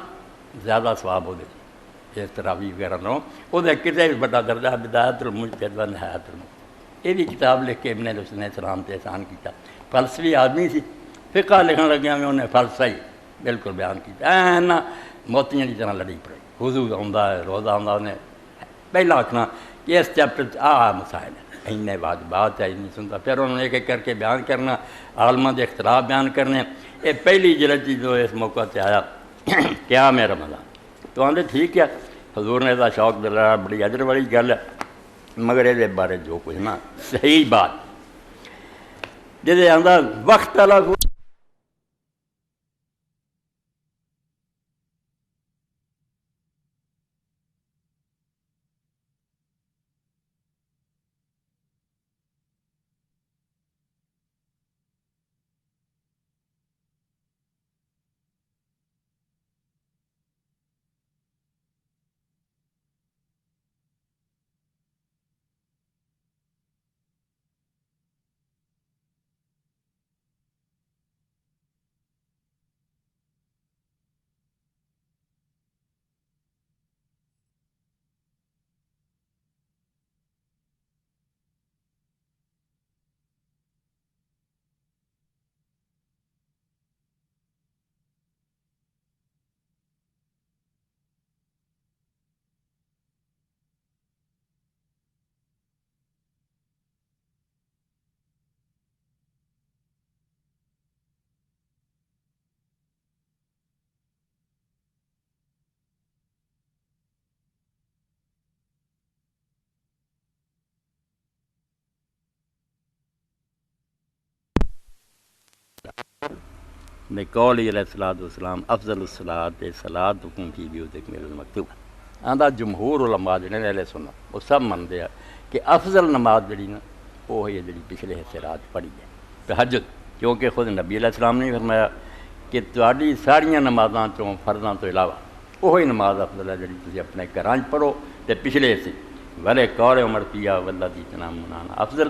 زیادہ ثواب ہو دے اس تراویح وغیرہ نو وہ کتے بھی بڑا درجہ بدایت المجتہد و نہایت المجتہد۔ یہ بھی کتاب لکھ کے ابن رشد نے اسلام تے احسان کیتا، فلسفی آدمی سی، فقہ لکھن لگیا میں انہیں فلسفہ ہی بالکل بیان کیتا، اینا موتیاں کی طرح لڑی پڑی، وضو آਉਂدا ہے روزہ آਉਂدا، انہیں پہلا آکھنا کہ اس چیپٹر مسائل ہیں، اینے واجبات ہے نہیں سنتا، پھر انہوں نے ایک ایک کر کے بیان کرنا، عالماں دے اختلاف بیان کرنے۔ یہ پہلی جلد چیز جو اس موقع تے آیا قیام رمضان، تو آندے ٹھیک ہے حضور نے دا شوق دلایا، بڑی اجر والی گل ہے، مگر یہ بارے جو کچھ نا صحیح بات جیسے آندا وقت الگ بقول علیہ الصلوۃ والسلام افضل الصلاۃ صلاۃکم فی بیوتکم المکتوبہ۔ آندا جمہور علماء جڑے نے اہل سنت وہ سب منتے ہیں کہ افضل نماز جڑی نا وہ ہے جڑی پچھلے حصے رات پڑھی ہے تہجد، کیونکہ خود نبی علیہ السلام نے فرمایا کہ تہاڈی ساریاں نمازاں چوں فرضاں تو علاوہ وہی نماز افضل ہے جڑی تسی اپنے گھراں پڑھو تے پچھلے حصے ولے قول عمر پیا والذی تنامون افضل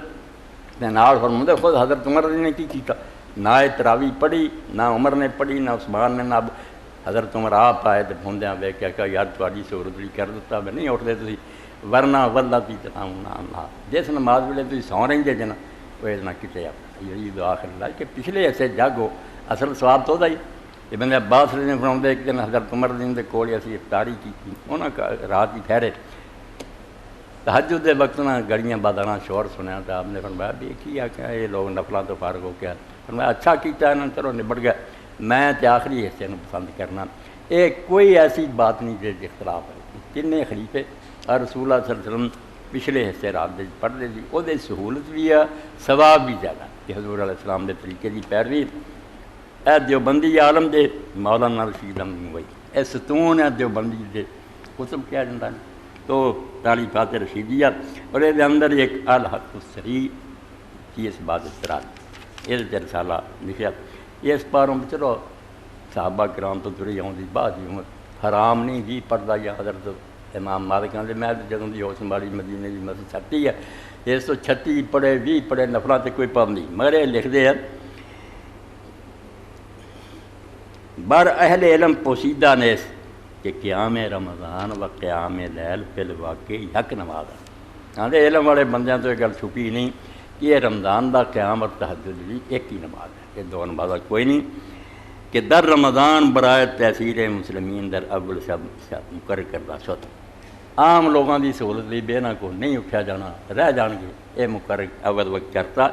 تے نال فرماتے خود حضرت عمر نے کی کیتا، نہ تراویح پڑھی نہ عمر نے پڑھی نہ عثمان نے، نہ حضرت عمر آپ آئے تو بھوندیاں ویکھ کے کہ یار تھوڑی سہولت بھی کر دیتا میں نہیں اٹھتے تھی، ورنہ والذی تنامون جس نماز ویلے تھی سو رہے جے نا وہ نہ کتے آپ یہی دعا کر لا کہ پچھلے ایسے جاگو اصل ثواب تو ہی۔ ابن عباس نے فرماتے ایک دن حضرت عمر دن دے کول اسی افطاری کی انہاں رات ہی ٹھہرے تہجد دے وقت نہ گڑیاں باداں شور سنیا تو آپ نے فرمایا بھی کی آ کہ یہ لوگ نفلاں تو فارغ ہو کے فرمایا اچھا کیتا ہے نا چلو نبڑ گیا، میں تے آخری حصے نو پسند کرنا۔ ایک کوئی ایسی بات نہیں جس اختلاف ہے، تینے خلیفے اور رسول اللہ صلی اللہ علیہ وسلم پچھلے حصے رات دے پڑھتے تھی وہ سہولت بھی ہے ثواب بھی زیادہ کہ حضور علیہ السلام دے طریقے کی پیروی اے دیوبندی عالم دے مولانا رشید احمد گنگوئی اے ستون ہے دیوبندی دے کتب کیا جاتا ہے تو تعلیفات رشیدیہ اور یہ اندر ایک الحق السری کی اس بات اطراع یہ رسالہ لکھا اس پاروں میں چلو صحابہ کرام تو تری آؤں بعد عمر حرام نہیں بھی پڑھتا یا حضرت امام مالک آدھے میں جدوں کی ہو سنبھالی مدینے کی مسجد 36 ہے 136 پڑھے 20 پڑھے نفلوں سے کوئی پابندی مگر یہ لکھتے ہیں بر اہل علم پوشیدہ نیس کہ قیام رمضان و قیام لیل فی الواقع یک نماز ہے آدھے علم والے بندیاں تو یہ گل چھپی نہیں کہ یہ رمضان دا قیام اور تہجد بھی ایک ہی نماز ہے یہ دو نمازہ کوئی نہیں کہ در رمضان برائے تحصیل مسلمین در اول شب مقرر کردہ شد عام لوگوں کی سہولت لی بے نہ کو نہیں اٹھا جانا رہ جان گے یہ مقرر اول وقت کرتا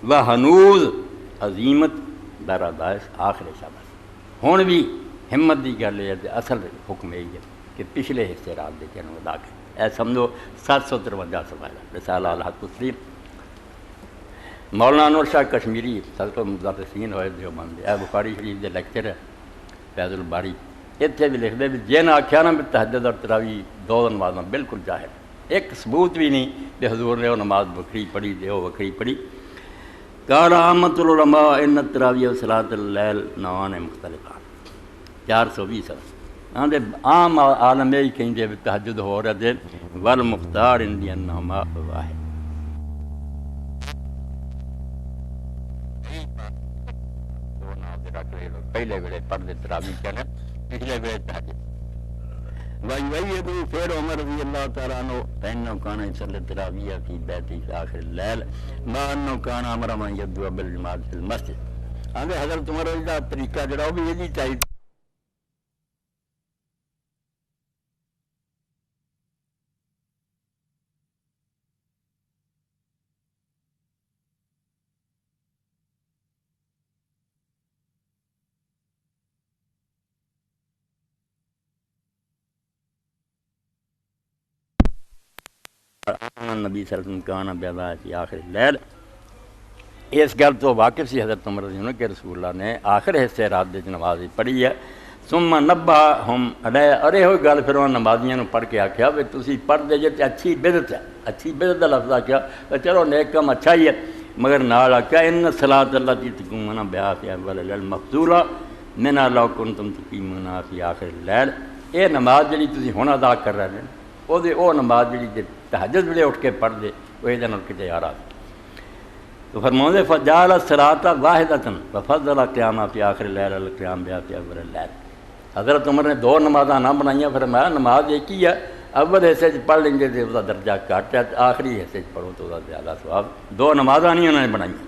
و ہنوز عظیمت در ادائش آخر شب ہوں بھی ہمت کی گل ہے اصل حکم یہی ہے کہ پچھلے حصے رات دے کے ادا کر اے سمجھو 753 سوال رسالہ الحق السلیم مولانا انور شاہ کشمیری صدر مدرسین ہوئے دیوبند اے بخاری شریف دے لیکچر ہے فیض الباری اتنے بھی لکھتے بھی جن آخیا نا بھی تہجد اور تراویح دو نمازاں بالکل ظاہر ایک ثبوت بھی نہیں کہ حضور نے وہ نماز بکری پڑھی دے وہ بکری پڑھی قال عامۃ العلماء ان التراویح و صلاۃ اللیل نوعان مختلفان 420 آدھے عام عالم یہی کہیں دے تہجد ہو رہے تھے والمختار اندی انہما واحد پہلے ویلے پڑھتے تراویح کرنے پچھلے ویلے تہجد ویعیدو پھر عمر رضی اللہ تعالیٰ عنہ فإنه كان يصلي التراویح فی بیتی فی آخر اللیل ما انه كان امر من يدعو بالجماعت فی المسجد آدھے حضرت عمر رضی اللہ طریقہ جڑا وہ بھی یہی چاہیے نبی صلی اللہ علیہ وسلم کانا بیضاء فی آخر اللیل اس گل تو واقف سی حضرت عمر رضی اللہ عنہ کہ رسول اللہ نے آخر حصے رات دے نماز پڑھی ہے ثم نبہہم علیہ ارے ہوئی گل پھر انہوں نمازیاں نے پڑھ کے آکھیا بھی تسی پڑھ دے جے اچھی بدعت ہے اچھی بدعت کا لفظ آکھیا چلو نیک کم اچھا ہی ہے مگر نال آکھیا ان الصلاۃ التی تقومون بہا فی اول اللیل مفضولہ منہا لو کنتم تقیمون فی آخر اللیل یہ نماز جڑی تسی ہن ادا کر رہے ہیں وہ نماز جڑی تہجد ویلے اٹھ کے پڑھ دے وہ یہ کتے آ رہا تو فرماؤں فجعل الصلاۃ واحدۃ وفضل قیام فی آخر اللیل القیام بہا فی اول اللیل حضرت عمر نے دو نمازاں نہ بنائیاں فرمایا نماز ایک ہی ہے اول حصے پڑھ لیں گے تو اس کا درجہ گھٹ ہے آخری حصے پڑھو تو اس کا زیادہ ثواب دو نمازاں نہیں انہوں نے بنائیاں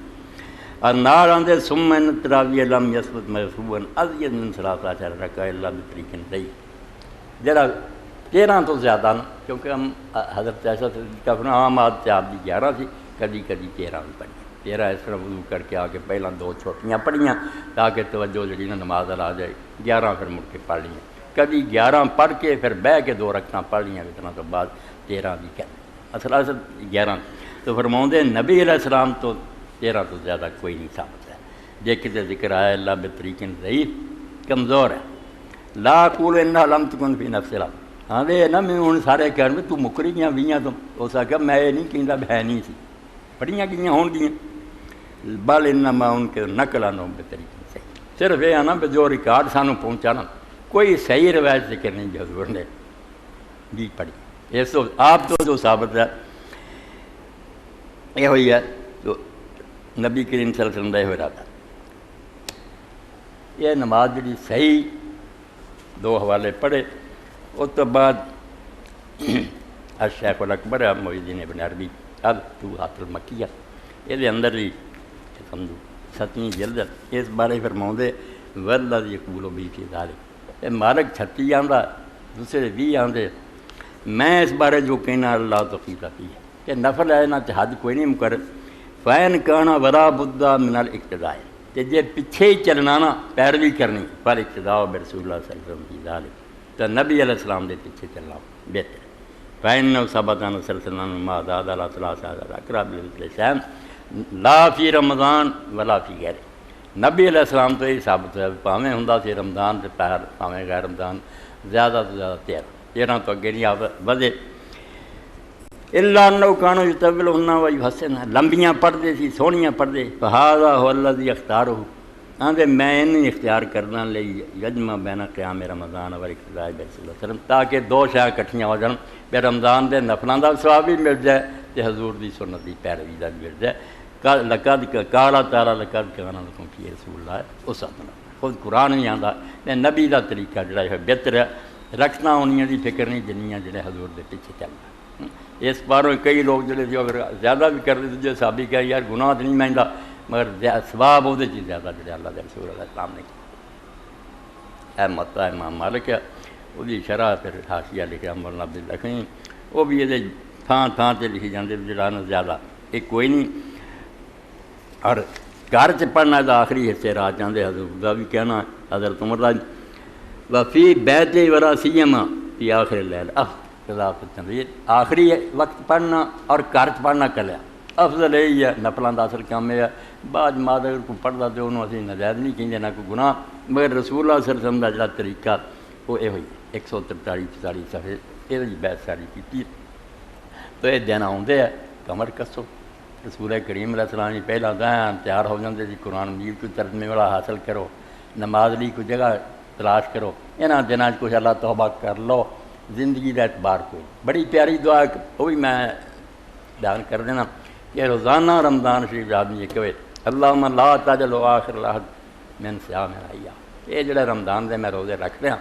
اور نال آندے ثم ان التراویح لم یثبت مرفوعا ازید من 13 رکعۃ الا بطریق صحیح جڑا 13 تو زیادہ نا کیونکہ ہم حضرت عائشہ صدیقہ فرمایا عام عادت آپ کی 11 تھی کبھی کبھی 13 بھی پڑھی 13 اس طرح وضو کر کے آ کے پہلا 2 چھوٹیاں پڑھیاں تاکہ توجہ جڑی نا نماز آ جائے 11 پھر مڑ کے پڑھ لیاں کبھی 11 پڑھ کے پھر بہ کے 2 رکعتاں پڑھ لیاں اتنا تو بعد 13 بھی کہتے اصل 11 تو فرماؤں نبی علیہ السلام تو 13 تو زیادہ کوئی نہیں ثابت ہے جے کتے ذکر آیا اللہ بطریق ضعیف کمزور ہے لا قول انہا لم تکن فی نفس الامر ہاں دے نا میں ہوں سارے کہہ میں تو مکری گیا 20 تو اس آخیا میں یہ نہیں کہندا ہے نہیں سی پڑھیاں گئیاں ہون گیاں بل انما ان کے نقل آنو بطریقے سے صرف یہ آنا جو ریکارڈ سانو پہنچانا کوئی صحیح روایت ذکر نہیں حضور نے بھی پڑھی اس تو آپ تو جو ثابت ہے یہ ہوئی ہے جو نبی کریم صلی اللہ علیہ وسلم دا ہو رہا تھا یہ نماز جڑی صحیح 2 حوالے پڑھے اس تو بعد الشیخ الاکبر محی الدین ابن عربی الفتوحات المکیہ یہ اندر ہی سمجھو 7ویں جلد اس بارے فرماؤں والذی یقول بھی فی ذالک یہ مالک 36 آندا دوسرے 20 آندے میں اس بارے جو کہنا اللہ توفیق عطی ہے کہ نفل ہے نہ حد کوئی نہیں مقرر فین کانا ولا بدہ من الاقتداء کہ جے پیچھے ہی چلنا نا پیروی کرنی پر اقتداء برسول اللہ صلی اللہ علیہ وسلم فی ذالک تو نبی علیہ السلام دے پیچھے چلنا بہتر فإنه ثبت أن سلسلة ما زاد على 13 أقرب للشام لا فی رمضان ولا فی غیر. نبی علیہ السلام تو یہ ثابت ہے پاویں ہوندا سی رمضان تے پہر پاویں غیر رمضان زیادہ تو زیادہ 13 تو اگے نہیں آ ودے. الا انه كانوا يطولهن ويحسنها لمبیاں پڑھتے سی سونیاں پڑھتے. فهذا هو الذي اختاره آندے میں انہیں اختیار کرنا لئی یجمع بین قیام رمضان اور اقتداء رسول اللہ علیہ وسلم تاکہ دو شاہ کٹھیاں ہو جان بے رمضان دے نفلاں دا ثواب بھی مل جائے تے حضور دی سنت دی پیروی دا بھی مل جائے. لقد قال تعالی لقد کان لکم فی رسول اللہ اسوۃ خود قرآن نہیں آندا تے نبی دا طریقہ جڑا ہے بہتر رکھنا انہاں دی فکر نہیں جنیاں جڑے حضور دے پیچھے چلنا. اس باروں کئی لوگ جڑے جو اگر زیادہ بھی کر دے جو صحابی کہا یار گناہ نہیں میندا مگر ثواب وہ زیادہ جڑے اللہ دے رسول علیہ السلام نے کیا. متا امام مالک ہے وہ شرح پھر حاشیہ لکھا مولانا عبد الحکیم وہ بھی یہ تھان تھان سے لکھی جاتے جڑا نا زیادہ ایک کوئی نہیں. اور گھر چ پڑھنا تو آخری حصے رات چاہتے حضور کا بھی کہنا حضرت عمر دا وفی بیت وراسیما فی آخر اللیل آخری وقت پڑھنا اور گھر چ پڑھنا کلیا افضل یہی ہے. نفلاں دا اصل کام یہ ہے بعد ماد اگر کوئی پڑھتا تو انہوں اسی نجائز نہیں کہیں نہ کوئی گناہ مگر رسول اللہ صلی اللہ علیہ وسلم کا جڑا طریقہ وہ یہ ہوئی 143 صفحے یہ بحث ساری کی. تو یہ دن آتے ہیں کمر کسو رسول کریم علیہ السلام نے پہلا دین تیار ہو جاتے جی قرآن مجید کوئی ترجمے والا حاصل کرو نماز لی کوئی جگہ تلاش کرو یہاں دنوں کچھ اللہ توبہ کر لو زندگی کا اعتبار کوئی. بڑی پیاری دعا وہ بھی میں بیان کر دینا کہ روزانہ رمضان شریف آدمی یہ کہے اللہم لا تجعل آخر العہد من صیام الایام یہ جڑے رمضان دے میں روزے رکھ رہا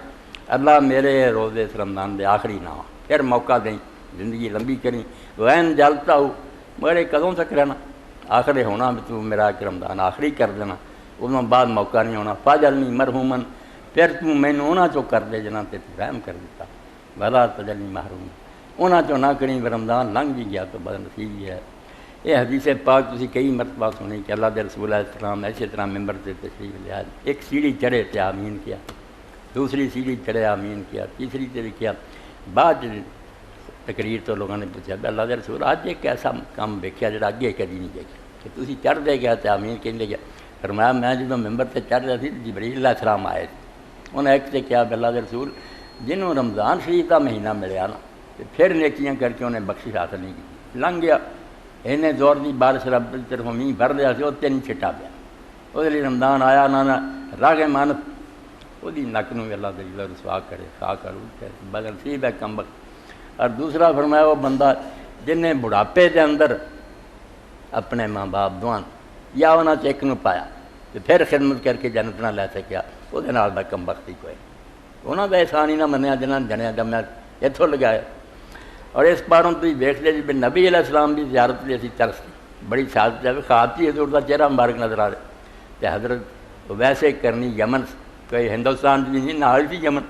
اللہ میرے روزے اس رمضان دے آخری نہ ہو پھر موقع دیں زندگی لمبی کریں وین جلتا ہو مگر کدوں تک رہنا آخری ہونا بھی تو میرا کہ رمضان آخری کر دینا انہوں بعد موقع نہیں ہونا فاجعلنی مرحومن پھر تو مینوں انہاں چوں کر دے جنہاں تے رحم کر دیتا ولا تجعلنی محروم انہاں چوں نہ کریں رمضان لنگ بھی گیا تو بد نصیبی ہے. یہ حدیث پاک تسی کئی مرتبہ سنی کہ اللہ دے رسول علیہ السلام ایسے طرح ممبر سے تشریف لیا ایک سیڑھی چڑھے تے آمین کیا دوسری سیڑھی چڑھے آمین کیا تیسری تے کیا بعد تقریر تو لوگوں نے پوچھا اللہ دے رسول آج ایک ایسا کام دیکھا جڑا اگے کبھی نہیں دیکھا کہ تسی چڑھ دے گیا تے آمین کہندے گیا. فرمایا میں جب ممبر سے چڑھ رہا تھی جبریل علیہ السلام آئے انہیں ایک سے کیا اللہ دے رسول جنہوں رمضان شریف کا مہینہ ملیا نا پھر نیکیاں کر کے انہیں بخشش حاصل نہیں کی لنگ گیا انہیں زور دی بارش رب کی طرف مینہ بھر دیا سی اتنے نہیں چھٹا پیا وہ رمضان آیا نہ راگ مانت وہ نک نو اللہ دل رسوا کرے خا کر بدل نصیب ہے کم وقت. اور دوسرا فرمایا وہ بندہ جن نے بڑھاپے کے اندر اپنے ماں باپ دوان یا انہوں نے ایک نو پایا تو پھر خدمت کر کے جنت نہ لے سکیا وہ کم وقت ہی کوئی انہوں کا احسان ہی نہ منیا جنہوں نے جنیا جمیا اتوں لگایا. اور اس باروں تو دیکھتے جی نبی علیہ السلام کی زیارت بھی اسی ترس بڑی سعادت ہے خواب حضور کا چہرہ مبارک نظر آ رہا تو حضرت ویسے کرنی یمن کوئی ہندوستان بھی نہیں نال بھی یمن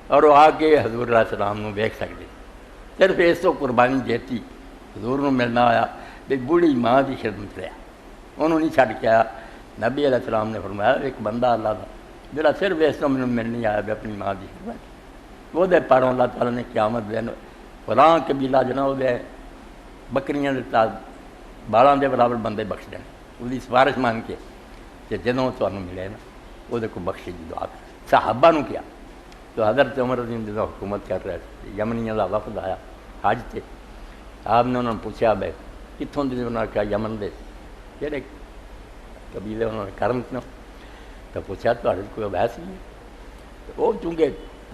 اور وہ آ کے حضور علیہ السلام کو ویکھ سکتے صرف اس تو قربانی دیتی حضور کو ملنا آیا بھی بوڑھی ماں کی خدمت رہا انہوں نہیں چھڈ کے آیا. نبی علیہ السلام نے فرمایا ایک بندہ اللہ کا جڑا صرف اس تو مجھے ملنے آیا بھی اپنی ماں کی خدمت وہ دے پاروں اللہ تعالیٰ نے قیامت دن فلاں قبیلہ جنا وہ بکریاں بالاں دے برابر بندے بخش دیں وہ سفارش مان کے کہ جدوں تمہیں ملے نا وہ کو بخش کی دعا کر صحابہ نو کیا. تو حضرت عمر رضی اللہ عنہ حکومت کر رہے تھے یمنیاں کا وفد آیا حج سے آپ نے انہوں نے پوچھا بھائی کتوں دے انہوں نے کہا یمن دے کہڑے قبیلے انہوں نے کرم کیوں تو پوچھا تو کوئی ویس نہیں وہ چونکہ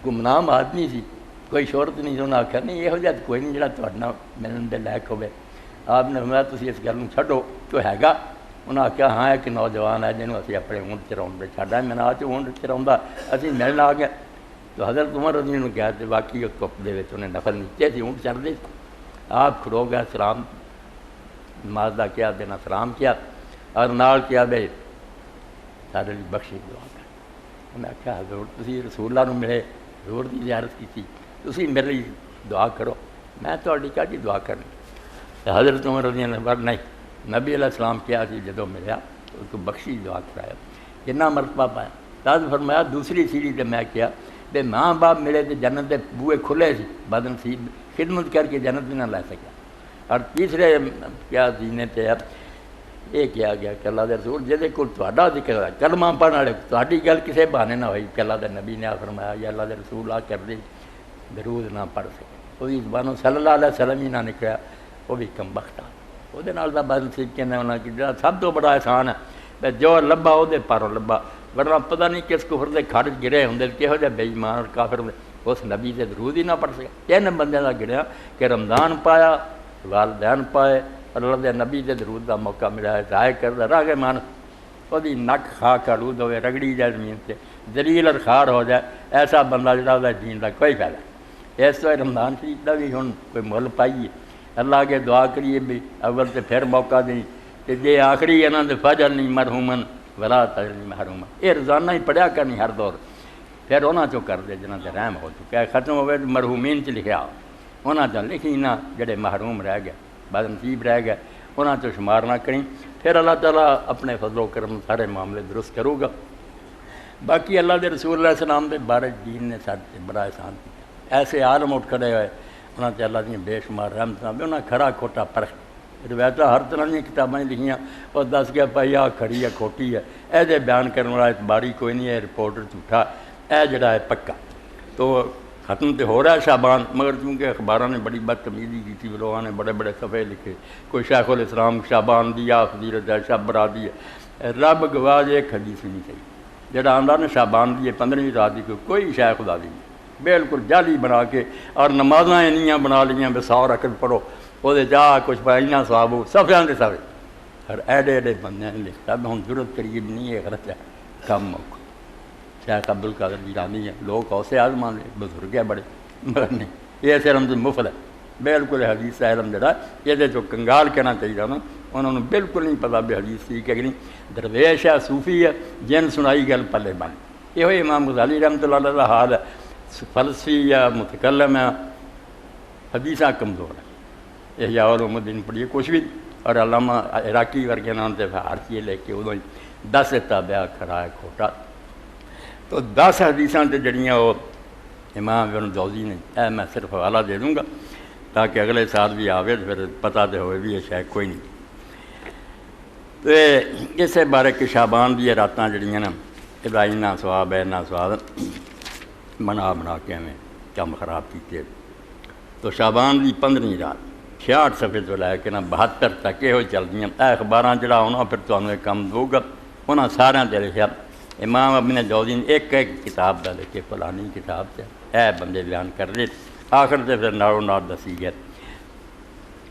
گمنام آدمی سی کوئی شہرت نہیں انہوں نے آخیا نہیں یہو جہاں کوئی نہیں جڑا تھوڑا ملن دے لائق ہوئے. آپ نے فرمایا تسی اس گل چھڈو تو ہے گا انہیں آخیا ہاں ایک نوجوان ہے جنہوں اسی اپنے اونٹ چراؤن پہ چھڈا میں نے آ کے اونٹ چراؤں اسی ملن آ گیا. تو حضرت عمر رضی اللہ عنہ کہا کہ واقعی کپ دے انہیں نفل نیچے سی اونٹ چڑھتے آپ کھڑو گیا سلام نماز کا کیا دینا سلام کیا اور نال کیا بھائی سارے لیے بخشی دعا کر. انہیں آخیا حضور تسی رسول اللہ ملے حضور کی زیارت کی تسی میرے لیے دعا کرو میں تھوڑی کہی دعا کرنی. حضرت عمر رضی اللہ عنہ نہیں نبی علیہ السلام کیا سی جدوں ملیا اس کو بخشی دعا کرایا جنا مرتبہ پایا. تاج فرمایا دوسری سیڑھی تے میں کیا بے ماں باپ ملے تو جنت دے بوئے کھلے سی بد نصیب خدمت کر کے جنت بھی نہ لے سکیا۔ اور تیسرے کیا دینے تے اب یہ کیا گیا کہ اللہ دے رسول جہدے کول تہاڈا ذکر ہے کلمہ پڑھن والے تہاڈی گل کسے بہانے نہ ہوئی کہ اللہ دے نبی نے فرمایا یا اللہ دے رسول آ کر دے درود نہ پڑھ سکے، وہ زبانوں صلی اللہ علیہ وسلم ہی نہ نکلیا، وہ بھی کم بخت آ وہ دا بد نصیب کہنے ہونا کہ جڑا سب تو بڑا احسان ہے جو لبا وہ پاروں لبا، ورنہ پتہ نہیں کس کفر دے کھڑ گرے ہوں کہہو جہ بے ایمان اور کافر اس نبی دے درود ہی نہ پڑھ سکے۔ تین بندے کا گریا کہ رمضان پایا، والدین پائے، اللہ دے نبی دے درود دا موقع ملا ہے، ضائع کر راہ کے مان وہ نک کھا کے آلود ہوئے رگڑی جائے زمین سے ذلیل اور خار ہو جائے، ایسا بندہ جڑا ہوتا ہے جین کا کوئی فائدہ نہیں۔ اس طرح رمضان شریف کا بھی ہوں کوئی مل پائیے، اللہ کے دعا کریے بھی اول تو پھر موقع دیں کہ جی آخری انہوں نے فجر نہیں مرحومن ولا تجلی محرومن، یہ روزانہ ہی پڑھیا کرنی ہر دور، پھر انہوں چو کر دے جنہوں نے رحم ہو چکا ہے، ختم ہوئے مرحومین چ لکھیا انہوں چ لکھی نہ جڑے محروم رہ گئے بد نصیب رہ گئے انہوں چ شمار نہ کریں، پھر اللہ تعالیٰ اپنے فضل و کرم سارے معاملے درست کرو گا۔ باقی اللہ دے رسول علیہ السلام دے بارے دین نے سارے بڑا احسان کیا، ایسے عالم اٹھ کھڑے ہوئے انہوں نے اللہ دیا بے شمار رحمتاں بھی انہوں نے کھڑا کھوٹا پرکھ روایتاں ہر طرح کی کتابیں لکھیاں اور دس گیا بھائی آ کھڑی ہے کھوٹی ہے، اے دے بیان کرنے والا اعتباری کوئی نہیں ہے، رپورٹر جھوٹا، اے جڑا ہے پکا۔ تو ختم تو ہو رہا ہے شعبان، مگر چونکہ اخباروں نے بڑی بدتمیزی کی تھی، لوگوں نے بڑے بڑے صفحے لکھے، کوئی شیخ الاسلام شعبان دیا فضیلت ہے شب برادی ہے، رب گواہ ایک حدیث نہیں چاہیے جڑا آندہ نے شعبان دی 15ویں رات کی کوئی شیخ خدا دی نہیں، بالکل جعلی بنا کے اور نمازاں انیاں بنا لیاں بے 100 رکعت پڑھو وہ جا کچھ پائیاں ثواب ہو صفحیاں دے صفحے، اور ایڈے ایڈے بندے نے لکھتا ہوں ضرورت قریب نہیں ہے غلط ہے کم موقع۔ شیخ عبد القادر جیلانی ہے، لوگ اوسے آزمان لے بزرگ ہے بڑے، مگر نہیں یہ صرف مفت ہے، بالکل حدیث علم جڑا یہ جو کنگال کہنا چاہیے نا انہوں نے بالکل نہیں پتا بھی حدیث تھی کہ نہیں، درویش ہے صوفی ہے جن سنائی گل پلے بن، یہ امام غزالی رحمۃ اللہ علیہ حال ہے، فلسفی یا متکلم ہے، حدیثاں کمزور ہے، احیاء علوم پڑھیے کچھ بھی، اور علامہ عراقی ورگے نام سے ہر چیز لے کے ادو 10 تابعہ کھڑا ہے کھوٹا۔ تو 10 حدیثاں تے جڑیاں وہ امام ابن جوزی نے، میں صرف حوالہ دے دوں گا تاکہ اگلے سال بھی آوے تو پھر پتہ تو ہوئے بھی یہ شاید کوئی نہیں۔ تو اسے بارے کہ شعبان دی راتاں جڑیاں نا ادائی نہ سواب ہے نہ سواب بنا کے ہمیں کم خراب کیتے۔ تو شعبان دی 15ویں رات 66 صفحے تو لے کے نا 72 تک یہ چل دیا، اے اخباراں جڑا ہونا پھر تمہیں ایک کم دو گا، انہاں سارے تے لکھیا امام ابن جوزی نے ایک کتاب دا لکھے فلانی کتاب سے اے بندے بیان کر دے، آخر سے پھر نارو نار دسی گئے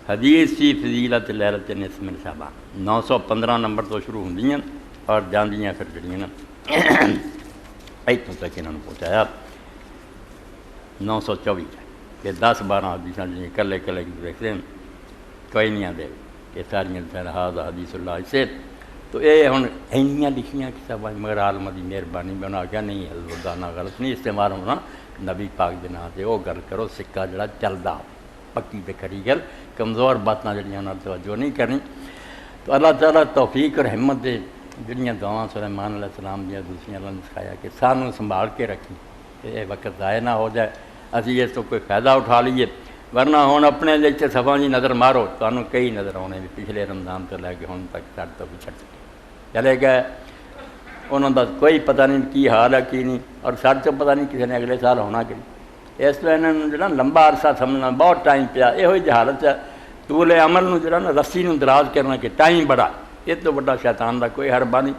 حدیث فی فضیلت لیلۃ نصف من شعبان 915 نمبر تو شروع ہوندیاں اور جاندیاں پھر جڑیاں نا ایتھوں تک انہوں نے پہنچایا 924 کہ 10-12 حدیثاں جی کلے کلے دیکھتے ہیں کوئی نہیں آتے کہ ساریاں سرحاد حدیث اللہ سے۔ تو یہ ہوں اینیاں لکھیاں کتابیں مگر عالم دی مہربانی میں انہوں نے کہا نہیں الودانہ غلط نہیں استعمال ہونا نبی پاک دے نام سے وہ گل کرو سکہ جڑا چلدا پکی تے کھڑی گل، کمزور باتاں جڑیاں انہاں توجہ نہیں کرنی۔ تو اللہ تعالیٰ توفیق اور ہمت دے جڑیاں دعاواں سلیمان علیہ السلام دیاں دوسریاں اللہ نے سکھایا کہ سانوں سنبھال کے رکھیں کہ یہ وقت ضائع نہ ہو جائے، اسی اس تو کوئی فائدہ اٹھا لیے، ورنہ ہوں اپنے جیسے صفحہ جی نظر مارو تو کئی نظر آنے بھی پچھلے رمضان تو لے کے ہوں تک سر تو بھی چھٹ چلے گئے، انہوں کا کوئی پتہ نہیں کی حال ہے کی نہیں، اور سر تو پتہ نہیں کسی نے اگلے سال ہونا کہ اس طرح انہوں نے جو لمبا عرصہ سمجھنا بہت ٹائم پیا، یہ جہالت ہے طول عمل نو جو رسی نو دراز کرنا کہ ٹائم بڑا، یہ تو بڑا شیطان کا کوئی حربہ نہیں۔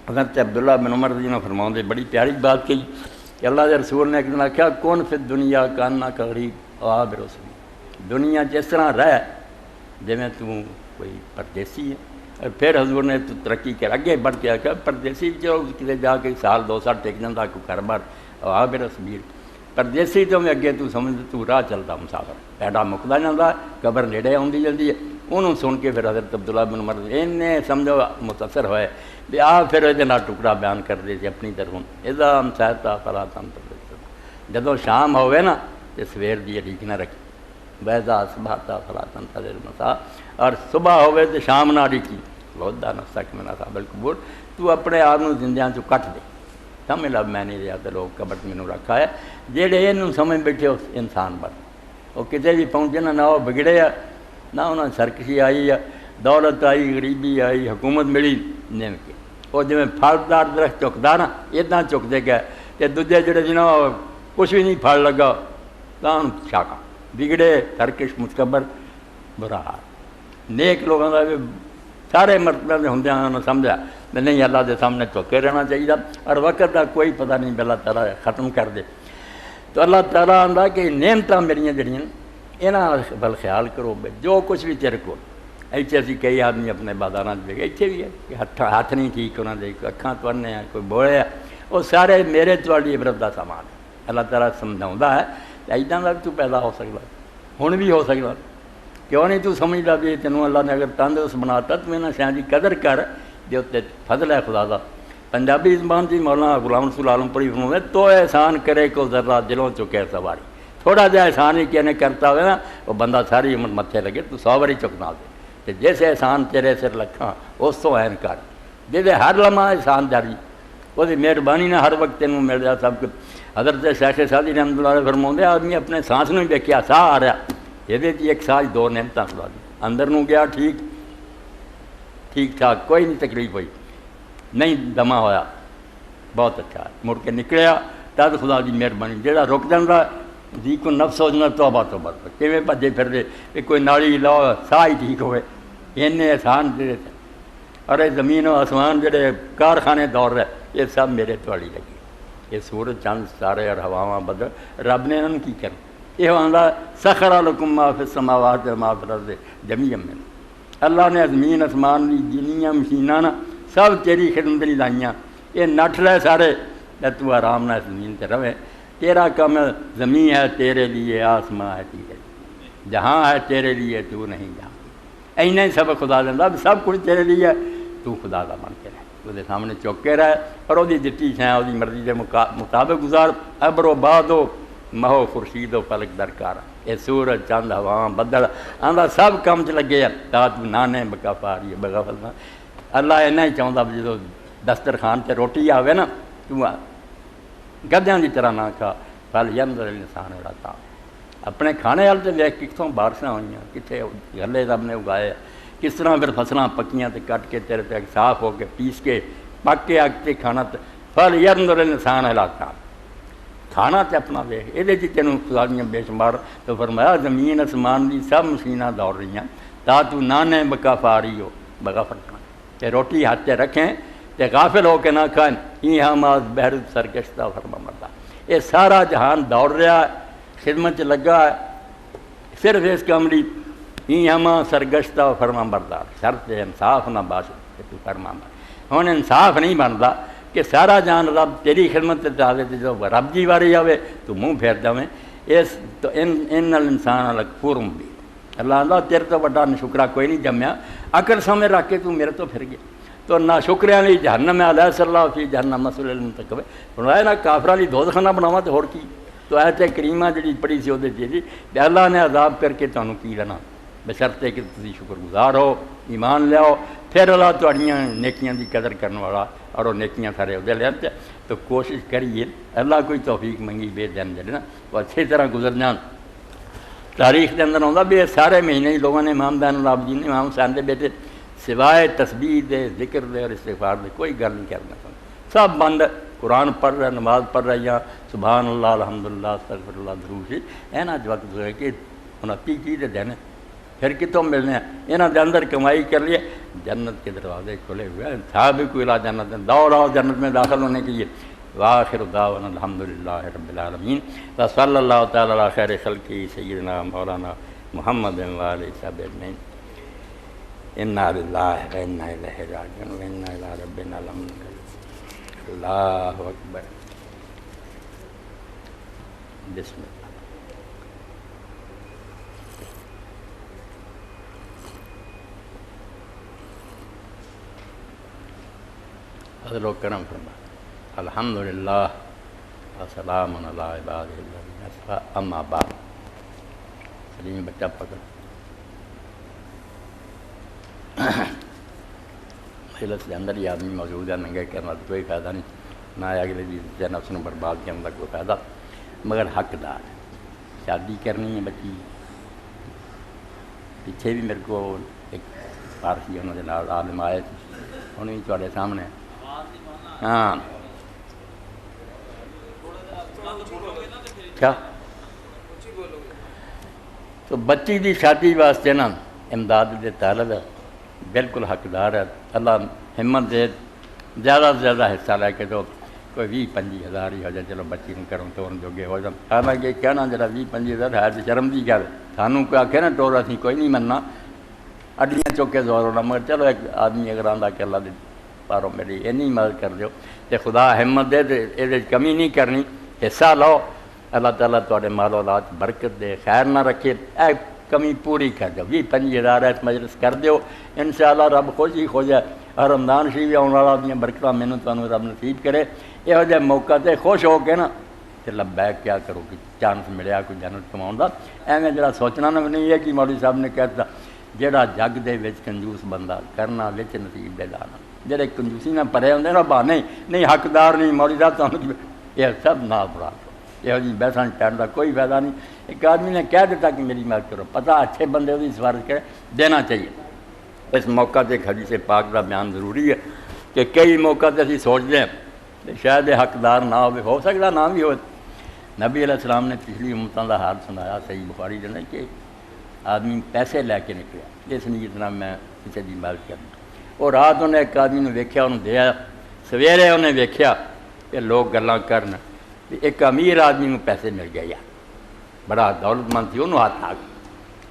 حضرت عبداللہ بن عمر رضی اللہ فرماؤں دے بڑی پیاری بات کہی کہ اللہ کے رسول نے ایک دن آخیا کون فی دنیا کانا کا غریب عابر رسول، دنیا جس طرح رہ جی میں تو کوئی پردیسی ہے، اور پھر حضور نے تو ترقی کر اگے بڑھ کے آخیا پردیسی جو کسی جا کے سال 2 سال ٹک جاتا کوئی کاروبار عابر رسول، پردیسی تو میں اگے تو سمجھ تو راہ چلتا مسافر پیڈا مکتا جاتا قبر نیڑے آتی جلدی ہے، انہوں سن کے پھر حضرت عبداللہ بن عمر انہیں سمجھو متاثر ہوئے بھی آ پھر یہ ٹکڑا بیان کر دے اپنی طرفوں اذا امسیتا فلا تنتظر، جدو شام ہوئے نا تو سویر دی اڈیک نہ رکھی، ویذا اصبحت فلا تنتظر المساء، اور صبح ہوئے تو شام نہ اڈیکی، وعد نفسک من اصحاب القبور، تو اپنے آپ کو زندیاں چوں کٹ دے، سمجھ لو میں نہیں رہا تو لوگ قبر مینوں رکھا ہے، جہے یہ سمجھ بیٹھے اس انسان بن وہ کتے بھی پہنچے نہ وہ بگڑے نہ انہوں نے سرکشی آئی دولت آئی غریبی آئی حکومت ملی نیم کے وہ جی پھلدار درخت چکتا نا اتنا چکتے گئے تو دوجے جڑے جی نا کچھ بھی نہیں پھل لگا تو شاخا بگڑے سرکش متکبر برا حال نیک لوگوں کا بھی سارے مرتبے میں ہوں انہوں نے سمجھا کہ نہیں اللہ کے سامنے چوکے رہنا چاہیے اور وقت کا کوئی پتہ نہیں بھی اللہ تعالیٰ ختم کر دے تو اللہ تعالیٰ آتا کہ نعمت میریاں جڑیاں یہاں بل خیال کرو بے جو کچھ بھی تیرے کو ایسے اسی کئی آدمی اپنے بازار دیکھے اتنے بھی ہے کہ ہاتھ نہیں ٹھیک ہونا دے کوئی اکھاں توڑنے ہیں کوئی بوڑے ہے وہ سارے میرے تھوڑی عبرت کا سامان ہے اللہ تعالیٰ سمجھاؤں ہے ایداں کا بھی تو پیدا ہو سکتا ہوں بھی ہو سکتا کیوں نہیں تو سمجھتا بھی تینوں اللہ نے اگر تندرست بناتا تو انہاں شاید کی قدر کر جو تے فضل ہے خدا دا پنجابی زبان جی مولانا غلام رسول عالم پوری فرماتے تو احسان کرے کو ذرہ دلوں چکے سواری تھوڑا جہا احسان ہی کہنے کرتا ہوئے نا وہ بندہ ساری عمر متھے لگے تو 100 باری چکنا دے تو جیسے احسان تیرے سر لکھاں اس تو عین کر جیسے ہر لمحہ احسان جاری وہ مہربانی نے ہر وقت تینوں مل جا سب کچھ حضرت شیخ سعدی رحمۃ اللہ علیہ فرماتے آدمی اپنے سانس میں دیکھیا ساہ آ رہا یہ ایک سانس 2 نعمتاں خدا دی اندر نوں گیا ٹھیک ٹھاک کوئی نہیں تکلیف ہوئی نہیں دمہ ہویا بہت اچھا ہے مڑ کے نکلیا تد خدا دی مہربانی جہاں رک جاتا جی کو نفس ہو جانا توبہ توبہ کیویں بھجے پھر دے کہ کوئی نالی لاؤ ساہ ہی ٹھیک ہوئے اینے احسان جڑے ارے زمین و آسمان جڑے کارخانے دور رہے یہ سب میرے تواڑی لگی یہ سورج چند ستارے اور ہواواں بدل رب نے انہوں کی کرنا یہ آندا سخر لکم ما فی السماوات و ما فی الارض جمیعا من اللہ نے زمین آسمان دی جنیاں مشیناں نا سب تیری خدمت نہیں لائیاں یہ نٹ لے سارے تو آرام نہ زمین تے رہے تیرا کام زمین ہے تیرے لیے آسمان ہے تیرے لیے جہاں ہے تیرے لیے تو نہیں جہاں اینا ہی سب خدا دینا سب کچھ تیرے لیے تو خدا دا بن کے رہے وہ سامنے چوکے رہے اور وہ دتی شاید وہ مرضی کے مطابق گزار ابر و باد ہو مہو خورشید و فلک درکار یہ سورج چند ہوا بدل آدھا سب کام چ لگے تا تو نانے بکا پاری بگا فلنا اللہ اینا ہی چاہتا بھی جدو دسترخوان تے روٹی آوے نا تو گدیاں کی طرح نہ کھا پل یندر انسان اڑاتا اپنے کھانے والے تو ویک کتوں بارشاں ہوئی کتنے گلے رب نے اگائے کس طرح پھر فصلاں پکیاں تے کٹ کے تیرے پہ صاف ہو کے پیس کے پک کے اگ تے کھانا پھل یندر انسان اڑاتا کھانا تے اپنا ویک یہ تینوں خداریاں بے شمار تو فرمایا زمین آسمان دی سب مشیناں دوڑ رہی ہیں تا تو نانے بکا پاری ہو بگا فرقنا تے روٹی ہاتھ تے رکھیں تے غافل ہو کے نہ کھائیں یہ ہم آج بحر سرگشتہ فرما مردہ یہ سارا جہان دوڑ رہا ہے خدمت چ لگا ہے صرف اس کمری یہ ہم سرگشتہ فرما بردار شرط انصاف نہ باش کہ تو فرما بردار ہوں انصاف نہیں بنتا کہ سارا جان رب تیری خدمت تے آوے تے جو رب جی واری آوے تو منہ پھیر جاویں اس تو ان الانسان لکفور مبین اللہ اللہ تیرے تو بڑا شکرا کوئی نہیں جمیا عقل سامنے رکھ کے تو میرے تو پھر گیا تو نہ شکریہ نہیں جہنم میں علیہ صلی اللہ فی جہنم مسئول المنتقب بنایا نہ کافرہ لی دوزخانہ بناوا تو ہور کی تو ایت کریمہ جڑی پڑھی سی وہ جی اللہ نے عذاب کر کے تانوں کی لینا بشرطے کہ تسی شکر گزار ہو ایمان لیاؤ پھر اللہ تہاڈیاں نیکیاں دی قدر کرنے والا اور وہ نیکیاں سارے وہ لے تو کوشش کریے اللہ کوئی توفیق منگی بے دن جڑے نا وہ اچھی طرح گزر جان تاریخ کے اندر آتا بھی سارے مہینے ہی لوگوں نے امام دین العابدین امام حسین دے بیٹے سوائے تسبیح دے ذکر دے اور استغفار دے کوئی گل نہیں کرنا سب بند قرآن پڑھ رہے نماز پڑھ رہے یا سبحان اللہ الحمدللہ استغفر اللہ درود ہے نا جو وقت ہے کہ انتی چیز دینے پھر کتوں ملنے ہیں یہاں دے اندر کمائی کر لیے جنت کے دروازے کھلے ہوئے ہیں صاحب کوئی لا جنت دوڑ آؤ جنت میں داخل ہونے کے لیے وآخر دعوانا الحمدللہ رب العالمین وصلی اللہ تعالی علی خیر خلقہ سیدنا مولانا محمد وآلہ صحبہ اجمعین انا للہ و انا الیہ راجعون و انا الی ربنا لمنقلبون اللہ اکبر بسم اللہ فضل و کرم فرما الحمدللہ وسلام علی عبادہ الذین اصطفیٰ اما بعد سلیم بچہ پکڑ مجلس کے اندر ہی آدمی موجود ہے ننگے کرنا تو کوئی فائدہ نہیں نہ اگلے دی نفس نو برباد کرنے کا کوئی فائدہ مگر حقدار ہے شادی کرنی ہے بچی پیچھے بھی میرے کو ایک پارسی انہوں نے عالم آئے انہوں بھی تھوڑے سامنے ہاں کیا تو بچی دی شادی واسطے نا امداد دے طالب ہے بالکل حقدار ہے اللہ ہمت دے زیادہ سے زیادہ حصہ لے کے تو کوئی 20-25 ہزار ہی ہو جائے چلو بچی نوں کروں تو جوگے ہو جائیں حالانکہ کہنا جڑا 20-25 ہزار ہے تو شرم دی گل سانوں کوئی آکھے نا ٹور اسی کوئی نہیں مننا اڈیاں چوک کے زور ہونا مگر چلو ایک آدمی اگر آندا کہ اللہ دے پاروں میری اینی مدد کر دیو تے خدا ہمت دے تے اے کمی نہیں کرنی حصہ لو اللہ تعالیٰ تواڈے مال اولاد برکت دے خیر نہ رکھے اے کمی پوری کر دو 20-25 ہزار اس مجلس کر دیو انشاءاللہ رب خوش ہی ہو جائے اور رمضان شریف آنے والا دیاں برکتاں مینوں تانوں رب نصیب کرے یہو جہے موقع تے خوش ہو کے نا تے لبیک کیا کرو کہ چانس ملیا کوئی جنت کماؤں دا ایویں جڑا سوچنا نہ نہیں ہے کہ مولوی صاحب نے کہتا جڑا جگ دے وچ کنجوس بندہ کرنا وچ نصیب دے لانا جڑے کنجوسی نہ پڑے ہوندے نا بہانے نہیں حقدار نہیں مولوی صاحب تانوں یہ سب نہ برا یہ جی بیسن ٹائم کا کوئی فائدہ نہیں ایک آدمی نے کہہ دیتا کہ میری مدد کرو پتہ اچھے بندے کی سفارش کرے دینا چاہیے اس موقع سے حدیث پاک کا بیان ضروری ہے کہ کئی موقع سے اسی سوچتے ہیں کہ شاید یہ حقدار نہ ہو سکتا نہ بھی ہو نبی علیہ السلام نے پچھلی امتوں کا حال سنایا صحیح بخاری نے کہ آدمی پیسے لے کے نکلیا اس نیت نال میں کسی کی مدد کروں اور رات انہیں ایک آدمی نے ویکھیا انہوں دیا سویرے انہیں ویکھیا کہ لوگ گلاں کرن ایک امیر آدمی کو پیسے مل گئے یار بڑا دولت مند تھی انہوں ہاتھ آ گیا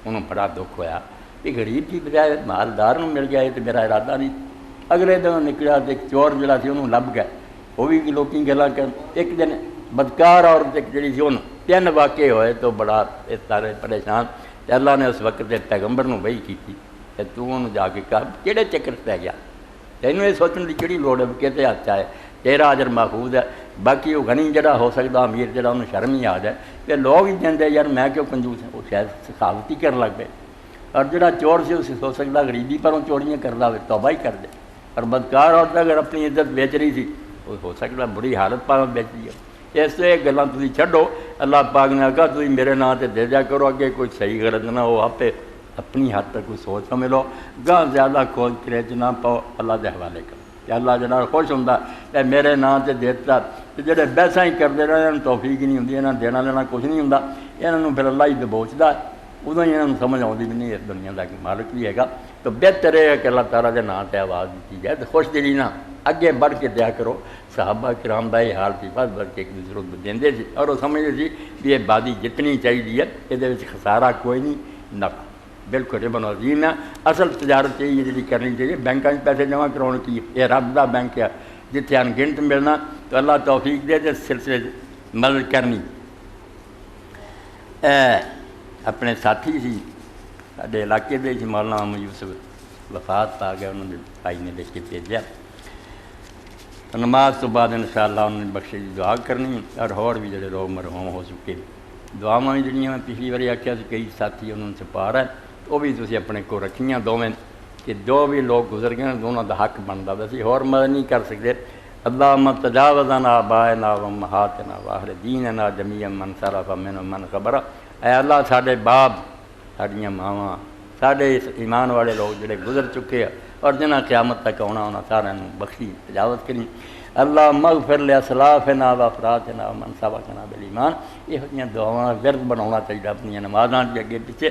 انہوں بڑا دکھ ہویا کہ غریب کی بجائے مالدار نوں مل گیا تو میرا ارادہ نہیں اگلے دن نکلا تو ایک چور جڑا سی انہوں لب گئے وہ بھی لوگوں گلا کر ایک دن بدکار عورت ایک جڑی سی انہوں 3 واقعے ہوئے تو بڑا اس طرح پریشان تو اللہ نے اس وقت پیغمبر نوں وحی کیتی کہ تو انہوں جا کے کہا کہڑے چکر پہ گیا تینوں یہ سوچنے کی کہڑی لوڑ ہے کہتے ہاتھ آئے تیرا اجر محفوظ ہے باقی وہ غنی جڑا ہو سکتا امیر جڑا انہوں شرم ہی آ جائے کہ لوگ ہی کہتے یار میں کیوں کنجوس ہوں وہ شاید سخاوتی کرن لگ پے اور جڑا چور سے اسے ہو سکتا غریبی پروں چوریاں کرتا ہوئے توبہ ہی کر دے اور بدکار عورت اگر اپنی عزت بیچ رہی تھی وہ ہو سکتا بری حالت پا بیچ دی ہے اس سے گلاں تسی چھڈو اللہ پاک نے کہا تسی میرے نام تے دے دیا کرو اگے کوئی صحیح غرض نہ ہو آپ اپنی حد تک کوئی سوچ سمجھ لو گاہ زیادہ کھوج کریچ نہ پاؤ اللہ دے حوالے کرو کہ اللہ جناب خوش ہوں کہ میرے نام سے دیتا جڑے بحثاں ہی کرتے رہے انہوں توفیق نہیں ہوتی انہوں دینا لینا کچھ نہیں ہوں انہوں پھر اللہ ہی دبوچتا ادو ہی انہوں سمجھ آتی بھی نہیں اس دنیا کا مالک بھی ہے گا تو بہتر ہے کہ اللہ تعالیٰ کے نام سے آواز دیتی جائے تو خوش دلی نہ اگے بڑھ کے دیا کرو صحابہ کرام کا یہ حال تھی بس بڑھ کے ایک دوسرے کو دے سی اور وہ سمجھتے سی بھی یہ بادی جتنی چاہیے یہ خسارہ کوئی نہیں نفع بالکل ربن عظیم ہے اصل تجارت چاہیے جی کرنی چاہیے بینکوں میں پیسے جمع کراؤ کی یہ رب کا بینک ہے جتنے انگنت ملنا تو اللہ توفیق دے تو سلسلے مدد کرنی اپنے ساتھی سی سارے علاقے دے سی مولانا محمد یوسف وفات پا گیا انہوں نے بھائی نے لکھ کے بھیجا نماز تو بعد انشاءاللہ انہوں نے بخشے کی دعا کرنی اور بھی جڑے لوگ مرحوم ہو چکے دعاواں بھی جڑیاں میں پچھلی باری آخیا سی کئی ساتھی انہوں سے پا رہا ہے وہ بھی تسی اپنے کو رکھیاں دونوں کہ جو بھی لوگ گزر گئے دونوں کا حق بنتا ویسے اور مدد نہیں کر سکتے اللہم تجاوزنا آبائنا و امہاتنا واہل دیننا جمیعا من صرف منہم من خبر اے اللہ ساڈے باپ ساڈیاں ماواں ساڈے اس ایمان والے لوگ جڑے گزر چکے ہیں اور جنہاں قیامت تک آنا انہاں سارے بخشی تجاوز کریں اللہ مغفر لاسلافنا و افراتنا و من سبقنا بالایمان یہ دعاواں ورد بنانا چاہیے اپنی نمازاں کے اگے پیچھے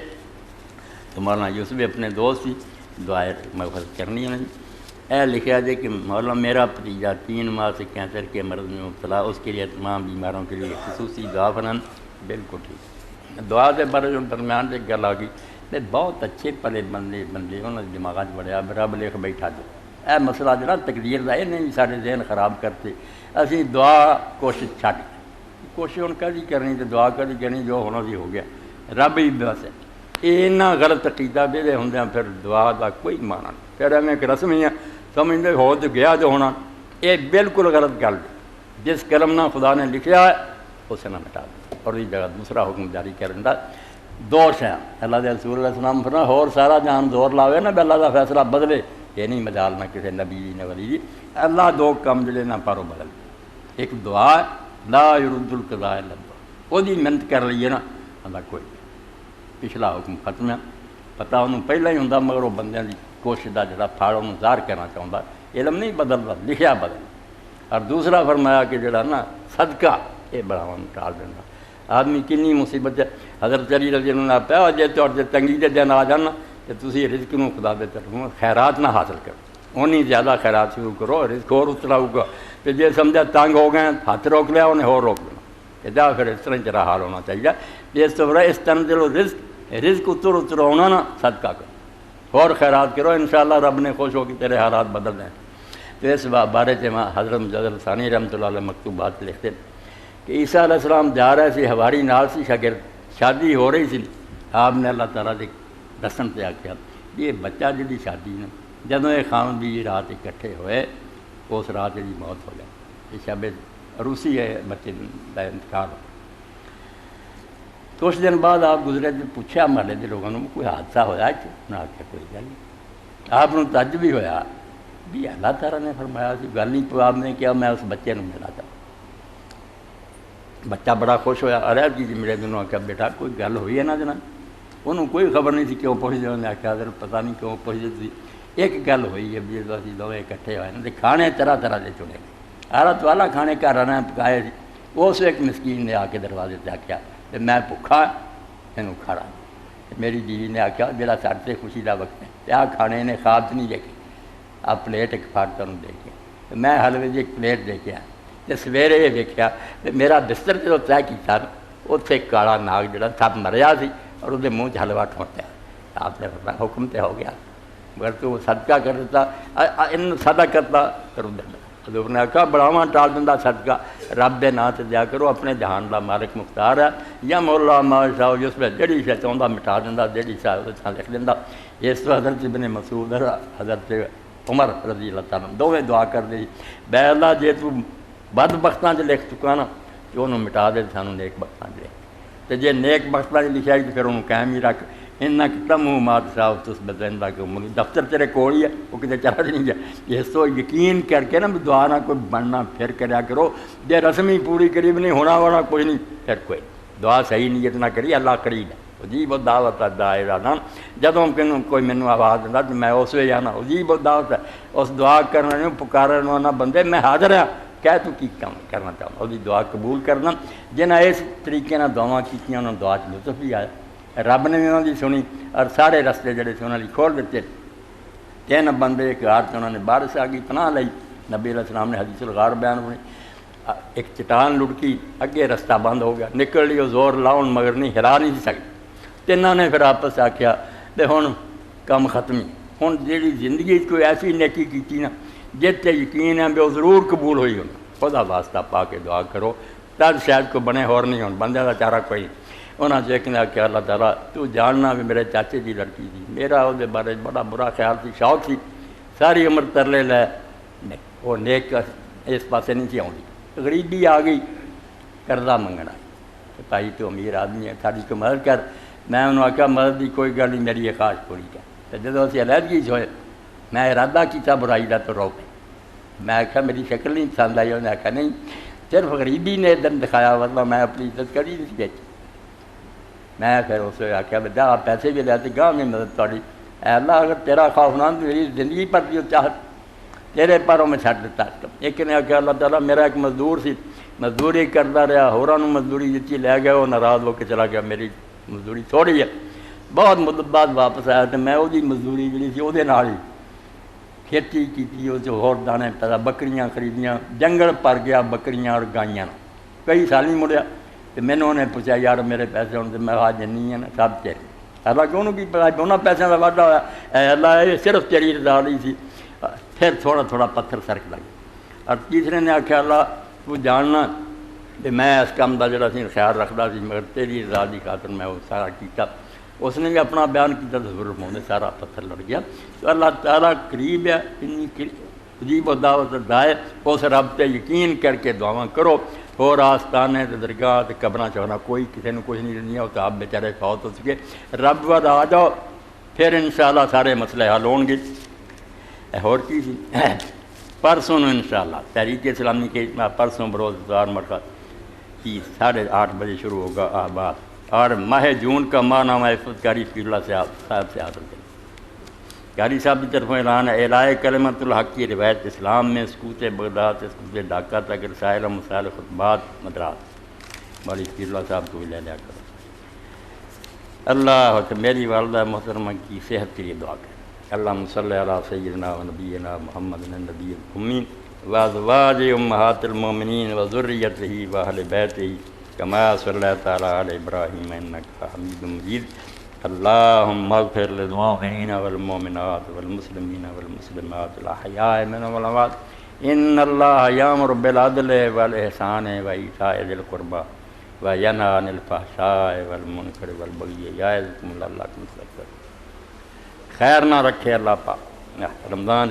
تو مولانا یوسف اپنے دوست ہی دعائیں مغفرت کرنی ہے اے لکھا جائے کہ مولانا میرا بھتیجا 3 ماہ سے کینسر کے مرض میں مبتلا اس کے لیے تمام بیماروں کے لیے خصوصی دعا فرمائیں بالکل ٹھیک دعا کے بارے میں درمیان سے گل آ گئی میں بہت اچھے پلے بندے انہوں نے دماغات بڑھیا رب لکھ بیٹھا دو اے مسئلہ جڑا تقدیر کا یہ نہیں سارے ذہن خراب کرتے اسی دعا کوشش چھڈ کوشش ہوں کدی کرنی تو دعا کدی کرنی جو ہونا سی ہو گیا رب ہی بس ہے اینا غلط عقیدہ دے ہوں پھر دعا کا کوئی معنی نہیں پھر ایویں ایک رسم ہی ہے سمجھتے ہو تو گیا جو ہونا یہ بالکل غلط گل جس قلم نہ خدا نے لکھا ہے اسے نہ مٹا دو اور اس جگہ دوسرا حکم جاری کرنے کا 2 شیاں اللہ کے رسول علیہ السلام فرمایا اور سارا جان زور لاوے نا بھی اللہ کا فیصلہ بدلے یہ نہیں مجال نہ کسی نبی جی نے ولی جی اللہ 2 کام جڑے نہ پاروں بدل ایک دعا لا یرد القضاء الا الدعاء وہ دی محنت کر لیے نا آندا کوئی پچھلا حکم ختم ہے پتہ انہوں پہلے ہی ہوندا مگر وہ بندیاں دی کوشش دا جڑا پھاڑ انہوں ظاہر کرنا چاہتا علم نہیں بدلتا لکھیا بدل اور دوسرا فرمایا کہ جڑا نا صدقہ یہ بڑھاوا ٹال دینا آدمی کنی مصیبت ہے حضرت علی رضی اللہ عنہ پیا جے تو تنگی دے دن آ جانا کہ تسی رزق نو خدا دے طرفوں خیرات نہ حاصل کرو اونی زیادہ خیرات شروع کرو رزق اور اترا ہوگا کہ جے سمجھا تنگ ہو گئے ہاتھ روک لیا انہیں اور روک دینا کہ جا پھر اس طرح تیرا حال ہونا چاہیے جس تو اس طرح دلو رزق اتر ہونا نا صدقہ کرو اور خیرات کرو انشاءاللہ رب نے خوش ہو کہ تیرے حالات بدل دیں تو اس بارے سے حضرت مجدد ثانی رحمۃ اللہ علیہ مکتوبات لکھتے کہ عیسیٰ علیہ السلام جا رہے سی ہواری نال سی شاگرد شادی ہو رہی سی آپ نے اللہ تعالیٰ کے دسن سے آخیا یہ بچہ جی شادی نے جدوں یہ خان بھی رات اکٹھے ہوئے اس رات جی موت ہو گئی یہ شب عروسی ہے بچے کا انتقال کچھ دن بعد آپ گزرے تو پوچھا محلے کے لوگوں نے کوئی حادثہ ہوا انہوں نے آخیا کوئی گل نہیں آپ کو تج بھی ہویا بھی اللہ تعالیٰ نے فرمایا سی گل نہیں آپ نے کیا میں اس بچے کو ملا تھا بچہ بڑا خوش ہویا ارے جی میرے دنوں آخیا بیٹا کوئی گل ہوئی ہے نا جنا انہوں کوئی خبر نہیں تھی کیوں پوچھتے انہوں نے آخیا حضرت پتہ نہیں کیوں پوچھتے تھی ایک گل ہوئی ہے بھی اسی دونوں اکٹھے ہوئے نا کھانے طرح طرح کے چنے حالت والا کھانے گھر آنا پکائے سی اس ایک مسکین نے آ کے دروازے سے آخیا کہ میں بھوکھا تینوں کھانا میری بیوی نے آخیا میرا سارے سے خوشی کا وقت ہے کیا کھانے نے خواب نہیں دیکھے آپ پلیٹ ایک پھاٹ تمہیں دے کے میں حلوے کی ایک پلیٹ دے کے آیا تو سویرے یہ دیکھا کہ میرا بستر جو طے کیا اتنے کالا ناگ جڑا سب مریا سی اور وہ منہ چ حلوا ٹھونٹیا آپ نے فرمایا حکم تے ہو گیا مگر تو صدقہ کر دیتا ان صدقہ کرتا کروں دینا حضور نے آخا بڑھاواں ٹال دینا صدقہ رب دے نام سے دیا کرو اپنے جہان دا مالک مختار ہے یا مولا ما شاء جس میں جڑی شے چاہتا مٹا دینا جڑی شے وہ لکھ دینا اس تو حضرت ابن مسعود حضرت عمر رضی اللہ تعالیٰ دونوں دعا کر دی بے اللہ جے تو بد بختاں چ لکھ چکا نا کہ انہوں مٹا دے سانوں نیک بختاں چ لکھ تو جے نیک بختاں چ لکھا تو پھر انہوں قائم ہی رکھ انہاں کتا منہ مات صاحب تس بدرندہ کہ دفتر تیرے کول ہی ہے وہ کتے چلا نہیں جائے اس تو یقین کر کے نا بھی دعا نہ کوئی بننا پھر کریا کرو جے رسمی پوری قریب نہیں ہونا والا کوئی نہیں پھر کوئی دعا صحیح نیت نہ کری اللہ قریب ہے عجیب و دعوت ہے دائرہ نام جدوں کوئی مینوں آواز دیندا تو میں اس وے آنا عجیب و دعوت ہے اس دعا کرنے پکارن والا بندے میں حاضر ہاں کہہ تو کی کام کرنا چاہتا وہ دعا قبول کرنا جنہیں اس طریقے نال دعا کیتیاں انہوں دعا چ لطف بھی آیا رب نے بھی انہوں کی سنی اور سارے رستے جڑے سے انہوں نے کھول دیتے تین بندے ایک غار سے انہوں نے بارش آ گئی پناہ لئی نبی علیہ السلام نے حدیث الغار بیان ہوئی ایک چٹان لڑکی اگے رستہ بند ہو گیا نکل لی زور لاؤن مگر نہیں ہلا نہیں سکتی تینوں نے پھر آپس آخیا تو ہوں کم ختم ہوں جی زندگی کوئی ایسی نیکی کی نا جتنے یقین ہے بھی وہ ضرور قبول ہوئی ہونا خدا واسطہ پا کے دعا کرو تب شاید کوئی بنے ہور نہیں ہون بندے کا چارہ کوئی انہوں نے ایک نے آخیا اللہ تعالیٰ تو جاننا بھی میرے چاچے کی لڑکی تھی میرا وہ بارے بڑا برا خیال سی شوق سی ساری عمر ترلے لے وہ نیک اس پاسے نہیں سی آتی غریبی آ گئی قرضہ منگنا کہ بھائی تو امیر آدمی ہے ساری کو مدد کر میں انہوں نے آخیا مدد کی کوئی گل نہیں میری یہ خواہش پوری کر تو جب اسی علیحدگی ہوئے میں ارادہ کیا برائی کا تو رو پہ میں آخیا میری شکل نہیں پسند آئی انہوں نے آخیا نہیں صرف غریبی نے دن دکھایا ورنہ میں اپنی عزت کری نہیں بیچی میں پھر اس سے آخیا بیٹا آپ پیسے بھی لیتے گاہ میں مدد تاری اے اللہ اگر تیرا خوف نہ تو میری زندگی پر جو چاہت تیرے پروں میں چھڈ دیتا ایک نے آخیا اللہ تعالیٰ میرا ایک مزدور سی مزدوری کرتا رہا ہوراں نوں مزدوری جتنی لے گیا وہ ناراض ہو کے چلا گیا میری مزدوری تھوڑی ہے بہت مدت بعد واپس آیا تو میں وہی مزدوری جی سی وہ ہی کھیتی کی وہ ہور دانے پیدا بکریاں خریدیاں جنگل پر گیا بکریاں اور گائیاں کئی سال نہیں مڑیا تو میں نے انہیں پوچھا یار میرے پیسے ہونے تو میں آج نہیں ہیں نا سب تیرے اللہ کہ انہوں کی پتا انہوں پیسوں کا واٹا ہوا اے اللہ یہ صرف تیری رضا لی سی پھر تھوڑا تھوڑا پتھر سرک لگے اور تیسرے نے آخیا اللہ تو جاننا کہ میں اس کام کا جڑا سی خیال رکھتا سی مگر تیری رضا کی خاطر میں وہ سارا کیتا اس نے بھی اپنا بیان کیا تو ضرور پاؤں سارا پتھر لڑ گیا تو اللہ تعالیٰ قریب ہے عجیب و دعوت دائے اس رب تے یقین کر کے دعاواں کرو اور آستانے درگاہ قبراں چونا کوئی کسی نے کچھ نہیں دنیا تو آپ بیچارے فوت ہو سکے رب ود آ جاؤ پھر انشاءاللہ سارے مسئلے حل ہون گے اور کی سی پرسوں انشاءاللہ تحریک اسلامی کے اجتماع پرسوں بروز اتوار مرکز 8:30 بجے شروع ہوگا آباد اور ماہ جون کا ماہ نامہ حفظ قاری فی اللہ صاحب سے حاصل کریں۔ قاری صاحب کی طرف اعلان ہے اعلائے کلمت الحق کی روایت اسلام میں سکوت بغداد سے سکوت ڈھاکہ تک رسائل و مسائل خطبات مدراس والی فی اللہ صاحب کو بھی لے لیا کرو۔ اللہ سے میری والدہ محترمہ کی صحت کے لیے دعا کریں۔ اللہم صلی علی سیدنا و نبینا محمد النبی الامین وازواج امہات المومنین وذریتہ واہل بیتہ کما صلیت علی آل ابراہیم انک حمید مجید۔ اللہم اغفر للمؤمنین والمؤمنات والمسلمین والمسلمات الاحیاء منهم والاموات ان اللہ یامر بالعدل والاحسان وایتاء ذی القربی وینہی عن الفحشاء والمنکر والبغی یعظکم لعلکم تذکرون۔ خیر نہ رکھے اللہ پاک رمضان